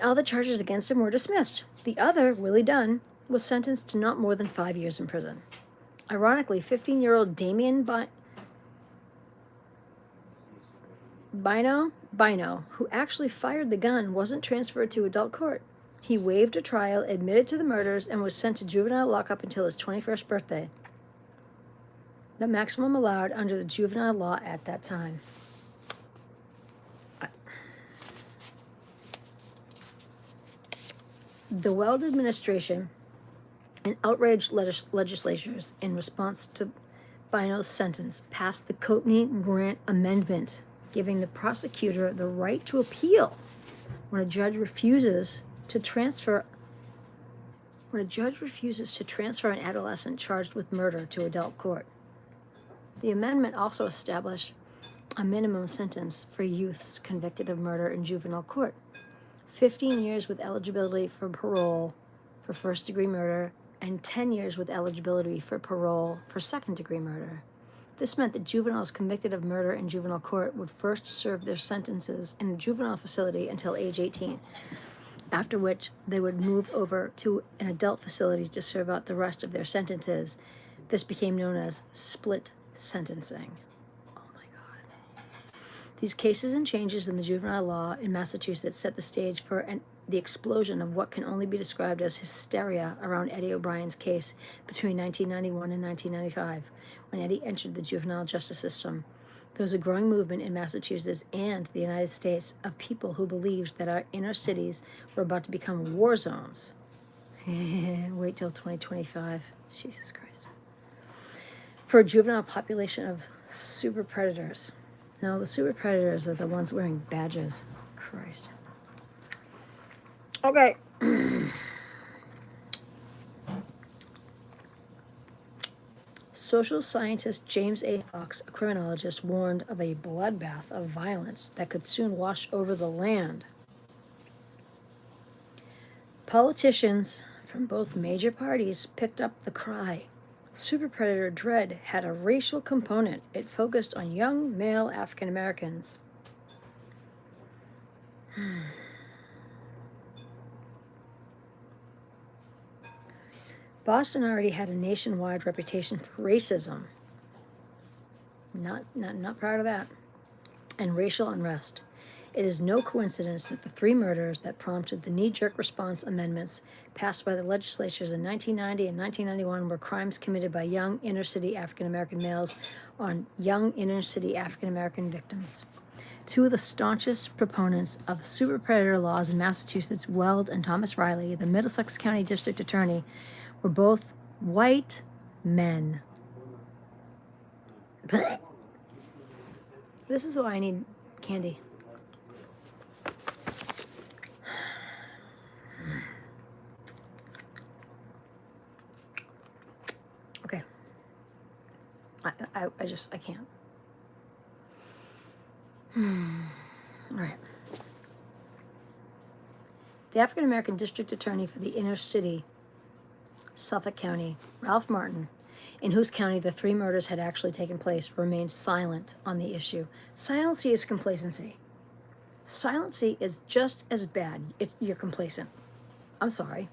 all the charges against him were dismissed. The other, Willie Dunn, was sentenced to not more than 5 years in prison. Ironically, 15-year-old Damien Bino, who actually fired the gun, wasn't transferred to adult court. He waived a trial, admitted to the murders, and was sent to juvenile lockup until his 21st birthday, the maximum allowed under the juvenile law at that time. The Weld administration and outraged legislatures in response to Bino's sentence passed the Coatney-Grant Amendment, giving the prosecutor the right to appeal when a judge refuses to transfer an adolescent charged with murder to adult court. The amendment also established a minimum sentence for youths convicted of murder in juvenile court. 15 years with eligibility for parole for first-degree murder, and 10 years with eligibility for parole for second-degree murder. This meant that juveniles convicted of murder in juvenile court would first serve their sentences in a juvenile facility until age 18, after which they would move over to an adult facility to serve out the rest of their sentences. This became known as split sentencing. Oh my God. These cases and changes in the juvenile law in Massachusetts set the stage for the explosion of what can only be described as hysteria around Eddie O'Brien's case between 1991 and 1995, when Eddie entered the juvenile justice system. There was a growing movement in Massachusetts and the United States of people who believed that our inner cities were about to become war zones. Wait till 2025. Jesus Christ. For a juvenile population of super predators. No, the super predators are the ones wearing badges. Christ. Okay. Social scientist James A. Fox, a criminologist, warned of a bloodbath of violence that could soon wash over the land. Politicians from both major parties picked up the cry. Super predator dread had a racial component. It focused on young male African Americans. Boston already had a nationwide reputation for racism. Not proud of that. And racial unrest. It is no coincidence that the 3 murders that prompted the knee-jerk response amendments passed by the legislatures in 1990 and 1991 were crimes committed by young inner-city African-American males on young inner-city African-American victims. 2 of the staunchest proponents of super predator laws in Massachusetts, Weld and Thomas Riley, the Middlesex County District Attorney, were both white men. Blech. This is why I need candy. Okay. I can't. All right. The African American District Attorney for the inner city, Suffolk County, Ralph Martin, in whose county the 3 murders had actually taken place, remained silent on the issue. Silency is complacency. Silency is just as bad. You're complacent. I'm sorry.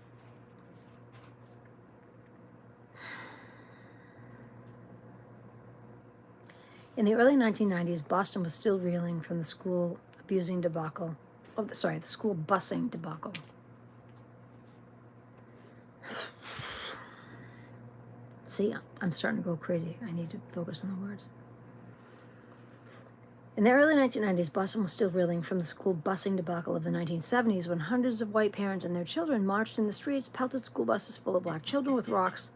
In the early 1990s, Boston was still reeling from the school busing debacle. The school busing debacle. See, I'm starting to go crazy. I need to focus on the words. In the early 1990s, Boston was still reeling from the school busing debacle of the 1970s when hundreds of white parents and their children marched in the streets, pelted school buses full of black children with rocks.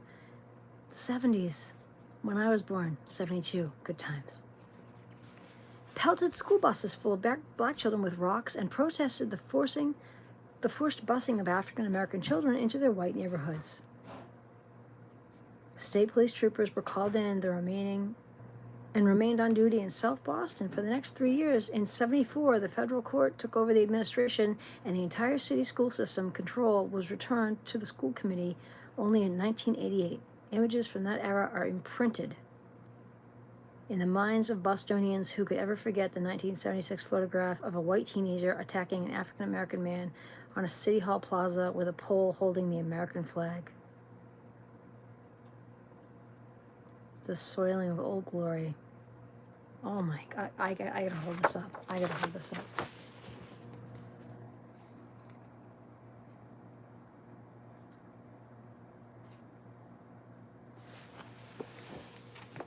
The 70s, when I was born, 72, good times. Pelted school buses full of black children with rocks and protested the forced busing of African American children into their white neighborhoods. State police troopers were called in remained on duty in South Boston for the next 3 years. In 1974, the federal court took over the administration and the entire city school system control was returned to the school committee only in 1988. Images from that era are imprinted in the minds of Bostonians who could ever forget the 1976 photograph of a white teenager attacking an African American man on a city hall plaza with a pole holding the American flag. The soiling of old glory. Oh my God, I gotta hold this up.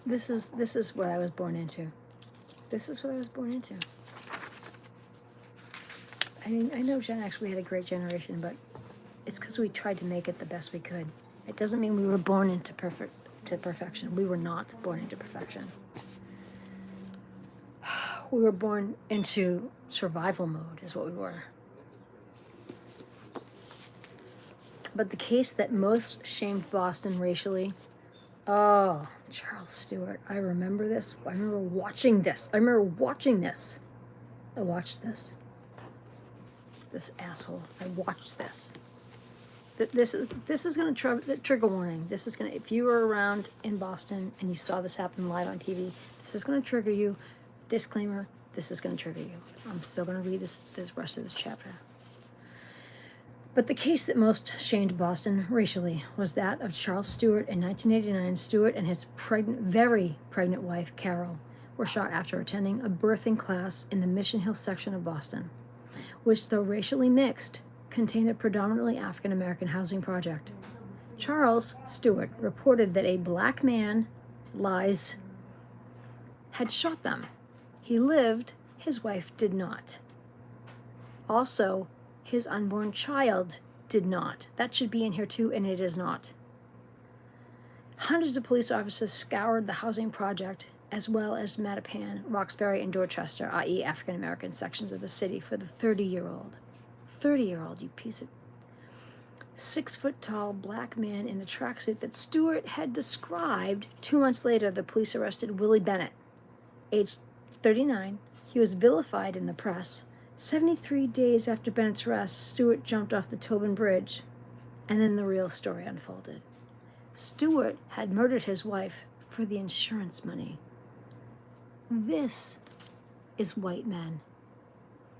This is what I was born into. I mean, I know Gen X, we had a great generation, but it's because we tried to make it the best we could. It doesn't mean we were born into perfection. We were not born into perfection. We were born into survival mode, is what we were. But the case that most shamed Boston racially Oh, Charles Stewart. I remember this. I remember watching this. I watched this. This asshole. I watched this. This is going to trigger warning. This is going to, if you were around in Boston and you saw this happen live on TV, this is going to trigger you. Disclaimer, this is going to trigger you. I'm still going to read this rest of this chapter. But the case that most shamed Boston racially was that of Charles Stewart. In 1989, Stewart and his very pregnant wife, Carol, were shot after attending a birthing class in the Mission Hill section of Boston, which, though racially mixed, contained a predominantly African-American housing project. Charles Stewart reported that a black man, lies, had shot them. He lived, his wife did not. Also, his unborn child did not. That should be in here too, and it is not. Hundreds of police officers scoured the housing project, as well as Mattapan, Roxbury, and Dorchester, i.e. African-American sections of the city, for the 30-year-old. 30-year-old, you piece of 6-foot-tall black man in a tracksuit that Stewart had described. 2 months later, the police arrested Willie Bennett. Aged 39, he was vilified in the press. 73 days after Bennett's arrest, Stewart jumped off the Tobin Bridge, and then the real story unfolded. Stewart had murdered his wife for the insurance money. This is white men.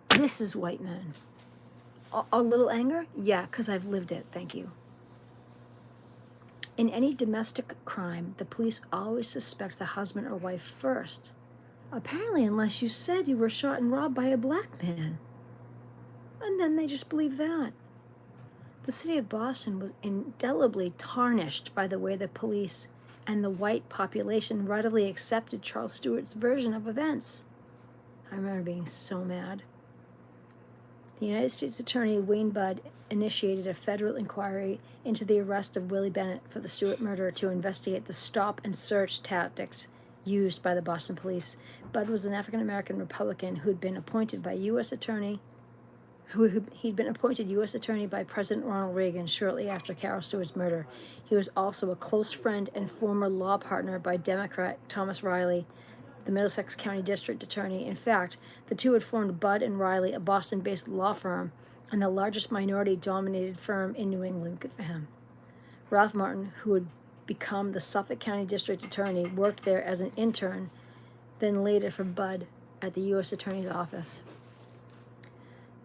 This is white men. A little anger? Yeah, because I've lived it, thank you. In any domestic crime, the police always suspect the husband or wife first. Apparently, unless you said you were shot and robbed by a black man. And then they just believe that. The city of Boston was indelibly tarnished by the way the police and the white population readily accepted Charles Stewart's version of events. I remember being so mad. The United States Attorney Wayne Budd initiated a federal inquiry into the arrest of Willie Bennett for the Stewart murder to investigate the stop and search tactics used by the Boston police. Budd was an African-American Republican who'd been appointed by he'd been appointed U.S. Attorney by President Ronald Reagan shortly after Carol Stewart's murder. He was also a close friend and former law partner by Democrat Thomas Riley, the Middlesex County District Attorney. In fact, the two had formed Budd and Riley, a Boston-based law firm, and the largest minority-dominated firm in New England. Good for him. Ralph Martin, who had become the Suffolk County District Attorney, worked there as an intern, then later for Budd at the U.S. Attorney's Office.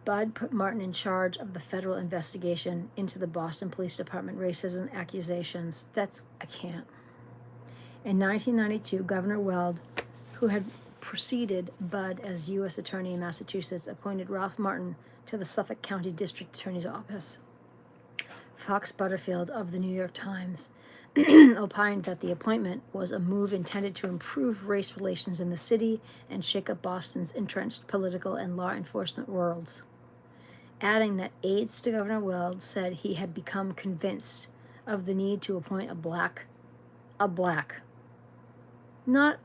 Budd put Martin in charge of the federal investigation into the Boston Police Department racism accusations. I can't. In 1992, Governor Weld, who had preceded Budd as U.S. Attorney in Massachusetts, appointed Ralph Martin to the Suffolk County District Attorney's Office. Fox Butterfield of the New York Times opined that the appointment was a move intended to improve race relations in the city and shake up Boston's entrenched political and law enforcement worlds, adding that aides to Governor Weld said he had become convinced of the need to appoint a black, not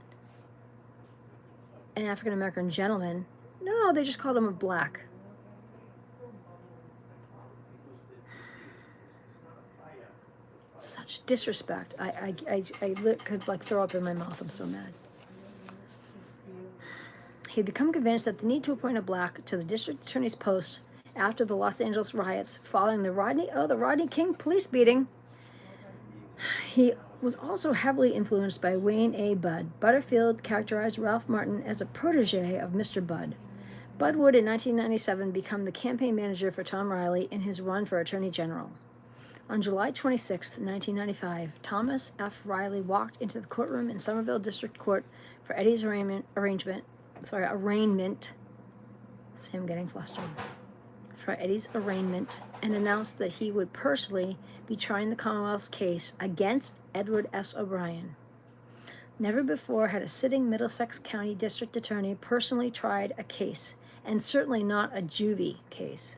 an African-American gentleman. No, they just called him a black. Such disrespect. I could throw up in my mouth. I'm so mad. He had become convinced that the need to appoint a black to the district attorney's post after the Los Angeles riots following the Rodney King police beating. He was also heavily influenced by Wayne A. Budd. Butterfield characterized Ralph Martin as a protege of Mr. Budd. Budd would, in 1997, become the campaign manager for Tom Riley in his run for Attorney General. On July 26, 1995, Thomas F. Riley walked into the courtroom in Somerville District Court for Eddie's arraignment. See, I'm getting flustered. For Eddie's arraignment, and announced that he would personally be trying the Commonwealth's case against Edward S. O'Brien. Never before had a sitting Middlesex County District Attorney personally tried a case, and certainly not a juvie case.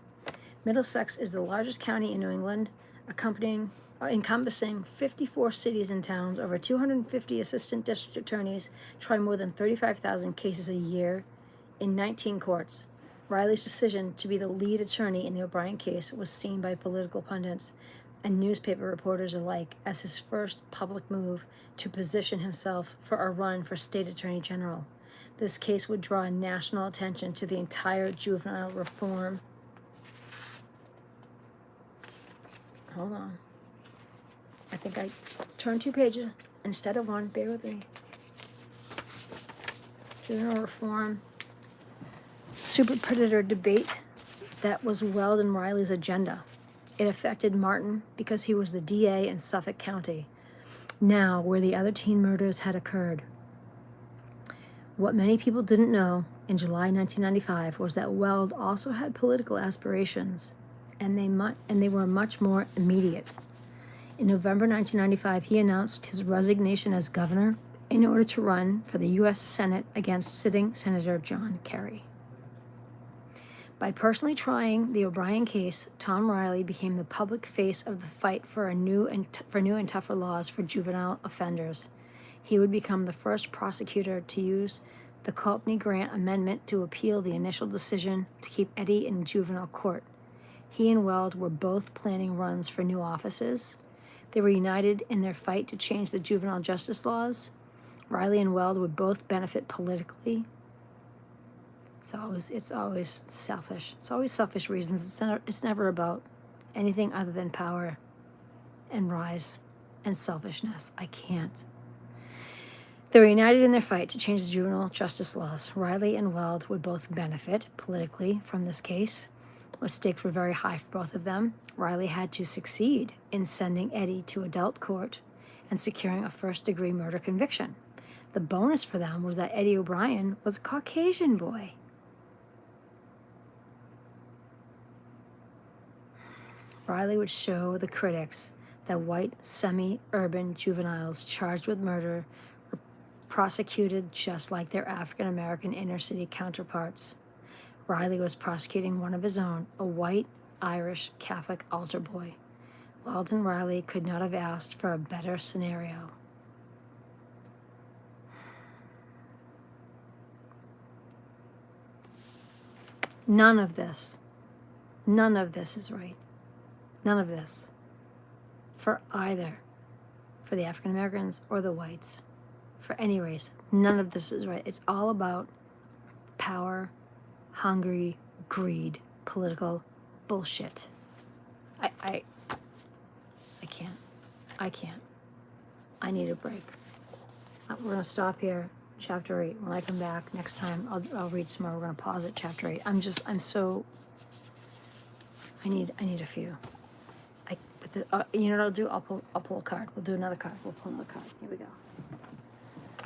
Middlesex is the largest county in New England, encompassing 54 cities and towns. Over 250 assistant district attorneys try more than 35,000 cases a year in 19 courts. Riley's decision to be the lead attorney in the O'Brien case was seen by political pundits and newspaper reporters alike as his first public move to position himself for a run for state attorney general. This case would draw national attention to the entire juvenile reform. Hold on. I think I turned 2 pages instead of 1. Bear with me. Juvenile reform super predator debate that was Weld and Riley's agenda. It affected Martin because he was the DA in Suffolk County, now where the other teen murders had occurred. What many people didn't know in July 1995 was that Weld also had political aspirations, and they were much more immediate. In November 1995, he announced his resignation as governor in order to run for the U.S. Senate against sitting Senator John Kerry. By personally trying the O'Brien case, Tom Riley became the public face of the fight for new and tougher laws for juvenile offenders. He would become the first prosecutor to use the Copley-Grant Amendment to appeal the initial decision to keep Eddie in juvenile court. He and Weld were both planning runs for new offices. They were united in their fight to change the juvenile justice laws. Riley and Weld would both benefit politically. It's always selfish. It's always selfish reasons. It's never about anything other than power and rise and selfishness. I can't. They were united in their fight to change the juvenile justice laws. Riley and Weld would both benefit politically from this case. The stakes were very high for both of them. Riley had to succeed in sending Eddie to adult court and securing a first-degree murder conviction. The bonus for them was that Eddie O'Brien was a Caucasian boy. Riley would show the critics that white semi-urban juveniles charged with murder were prosecuted just like their African-American inner-city counterparts. Riley was prosecuting one of his own, a white Irish Catholic altar boy. Weld and Riley could not have asked for a better scenario. None of this is right. None of this. For either. For the African Americans or the whites. For any race. None of this is right. It's all about power, hungry, greed, political bullshit. I can't. I can't. I need a break. We're going to stop here. Chapter 8. When I come back next time, I'll read some more. We're going to pause at chapter 8. I need a few. You know what I'll do? I'll pull a card. We'll do another card. We'll pull another card. Here we go.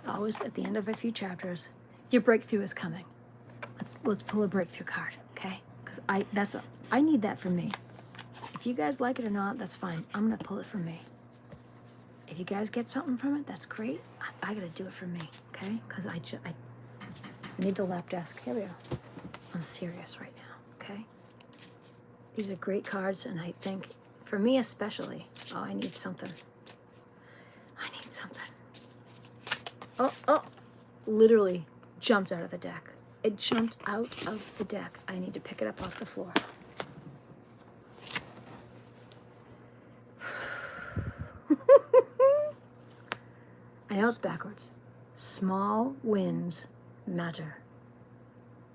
Always at the end of a few chapters, your breakthrough is coming. Let's pull a breakthrough card, okay? Because I need that for me. If you guys like it or not, that's fine. I'm gonna pull it for me. If you guys get something from it, that's great. I gotta do it for me, okay? Because I need the lap desk. Here we go. I'm serious right now, okay? These are great cards, and I think, for me especially, I need something. Oh, literally jumped out of the deck. It jumped out of the deck. I need to pick it up off the floor. I know it's backwards. Small wins matter.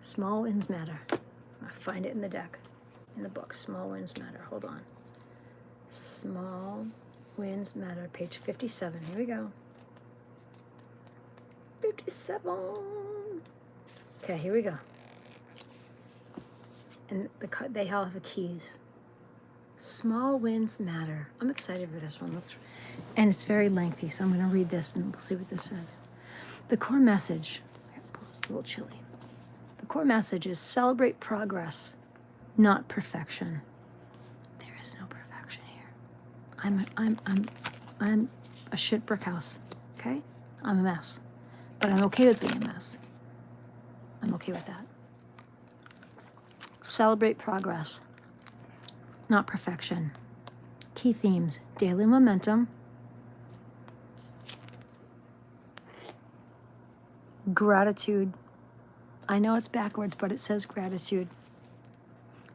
Small wins matter. I find it in the deck, in the book. Small wins matter. Hold on. Small wins matter. Page 57. Here we go. 57. Okay, here we go. And they all have the keys. Small wins matter. I'm excited for this one. And it's very lengthy, so I'm going to read this and we'll see what this says. The core message, it's a little chilly. The core message is celebrate progress, not perfection. There is no perfection here. I'm a shit brick house, okay? I'm a mess. But I'm okay with being a mess. I'm okay with that. Celebrate progress, not perfection. Key themes: daily momentum, gratitude. I know it's backwards, but it says gratitude.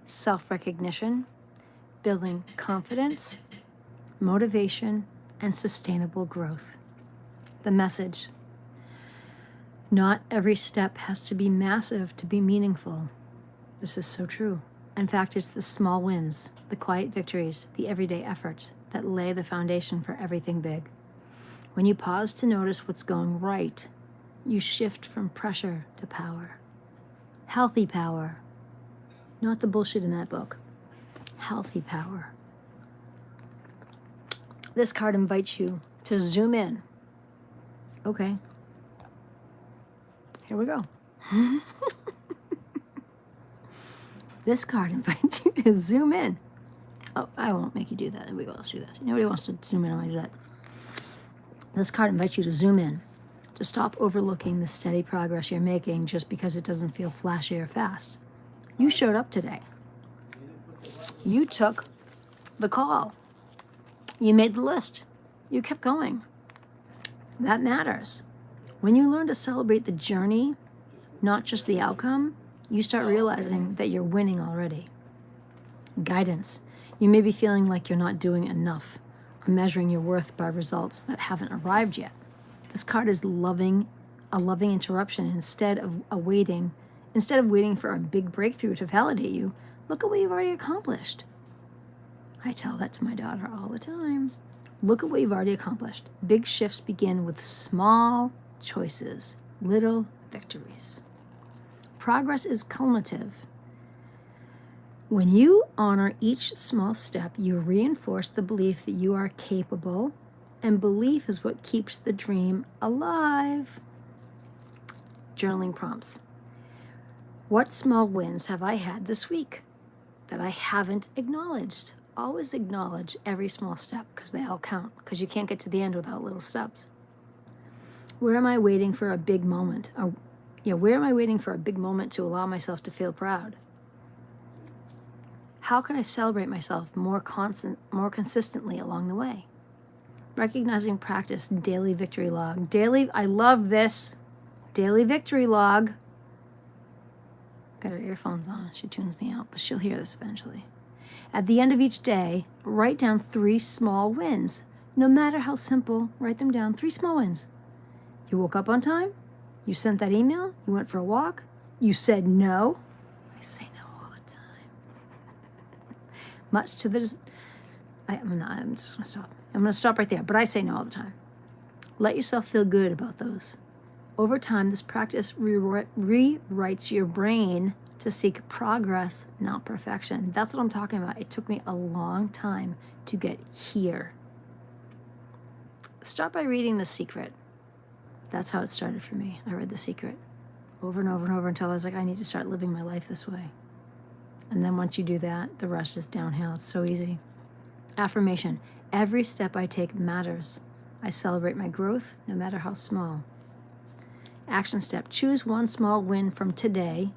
Self-recognition, building confidence, motivation, and sustainable growth. The message: not every step has to be massive to be meaningful. This is so true. In fact, it's the small wins, the quiet victories, the everyday efforts that lay the foundation for everything big. When you pause to notice what's going right, you shift from pressure to power. Healthy power. Not the bullshit in that book. Healthy power. This card invites you to zoom in. Okay. Here we go. This card invites you to zoom in. Oh, I won't make you do that. There we go. Let's do that. Nobody wants to zoom in on my Zet. This card invites you to zoom in, to stop overlooking the steady progress you're making just because it doesn't feel flashy or fast. You showed up today. You took the call. You made the list. You kept going. That matters. When you learn to celebrate the journey, not just the outcome, you start realizing that you're winning already. Guidance. You may be feeling like you're not doing enough or measuring your worth by results that haven't arrived yet. This card is a loving interruption. Instead of waiting for a big breakthrough to validate you, look at what you've already accomplished. I tell that to my daughter all the time. Look at what you've already accomplished. Big shifts begin with small choices, little victories. Progress is cumulative. When you honor each small step, you reinforce the belief that you are capable, and belief is what keeps the dream alive. Journaling prompts. What small wins have I had this week that I haven't acknowledged? Always acknowledge every small step because they all count, because you can't get to the end without little steps. Where am I waiting for a big moment? Where am I waiting for a big moment to allow myself to feel proud? How can I celebrate myself more consistently along the way? Recognizing practice, daily victory log. I love this. Daily victory log. Got her earphones on. She tunes me out, but she'll hear this eventually. At the end of each day, write down 3 small wins. No matter how simple, write them down. 3 small wins. You woke up on time. You sent that email. You went for a walk. You said no. I say no all the time. Much to the... I'm just going to stop. I'm going to stop right there, but I say no all the time. Let yourself feel good about those. Over time, this practice rewrites your brain to seek progress, not perfection. That's what I'm talking about. It took me a long time to get here. Start by reading The Secret. That's how it started for me. I read The Secret over and over and over until I was like, I need to start living my life this way. And then once you do that, the rest is downhill. It's so easy. Affirmation. Every step I take matters. I celebrate my growth, no matter how small. Action step. Choose one small win from today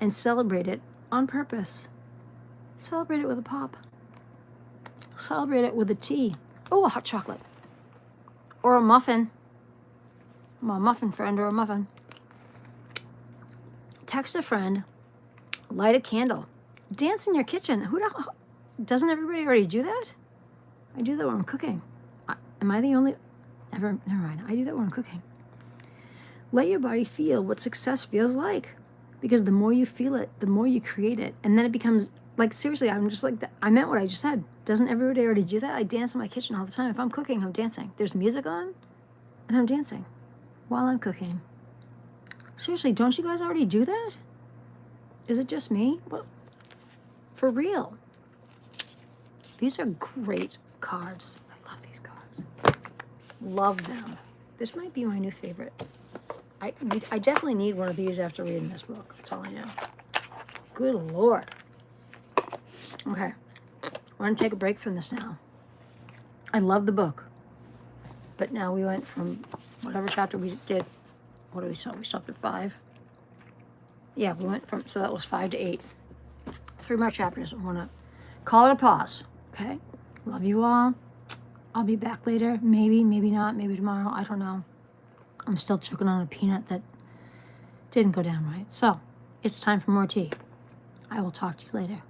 and celebrate it on purpose. Celebrate it with a pop. Celebrate it with a tea. Oh, a hot chocolate. Or a muffin. I'm a muffin friend or a muffin. Text a friend. Light a candle. Dance in your kitchen. Doesn't everybody already do that? I do that when I'm cooking. Am I the only... Never mind. I do that when I'm cooking. Let your body feel what success feels like. Because the more you feel it, the more you create it. And then it becomes... Like, seriously, I'm just like... I meant what I just said. Doesn't everybody already do that? I dance in my kitchen all the time. If I'm cooking, I'm dancing. There's music on, and I'm dancing while I'm cooking. Seriously, don't you guys already do that? Is it just me? Well, for real. These are great cards. I love these cards. Love them. This might be my new favorite. I definitely need one of these after reading this book. That's all I know. Good Lord. Okay. I want to take a break from this now. I love the book. But now we went from whatever chapter we did. What did we stop? We stopped at 5. Yeah, we went from... So that was 5 to 8. 3 more chapters. I want to call it a pause. Okay? Love you all. I'll be back later. Maybe, maybe not. Maybe tomorrow. I don't know. I'm still choking on a peanut that didn't go down right. So, it's time for more tea. I will talk to you later.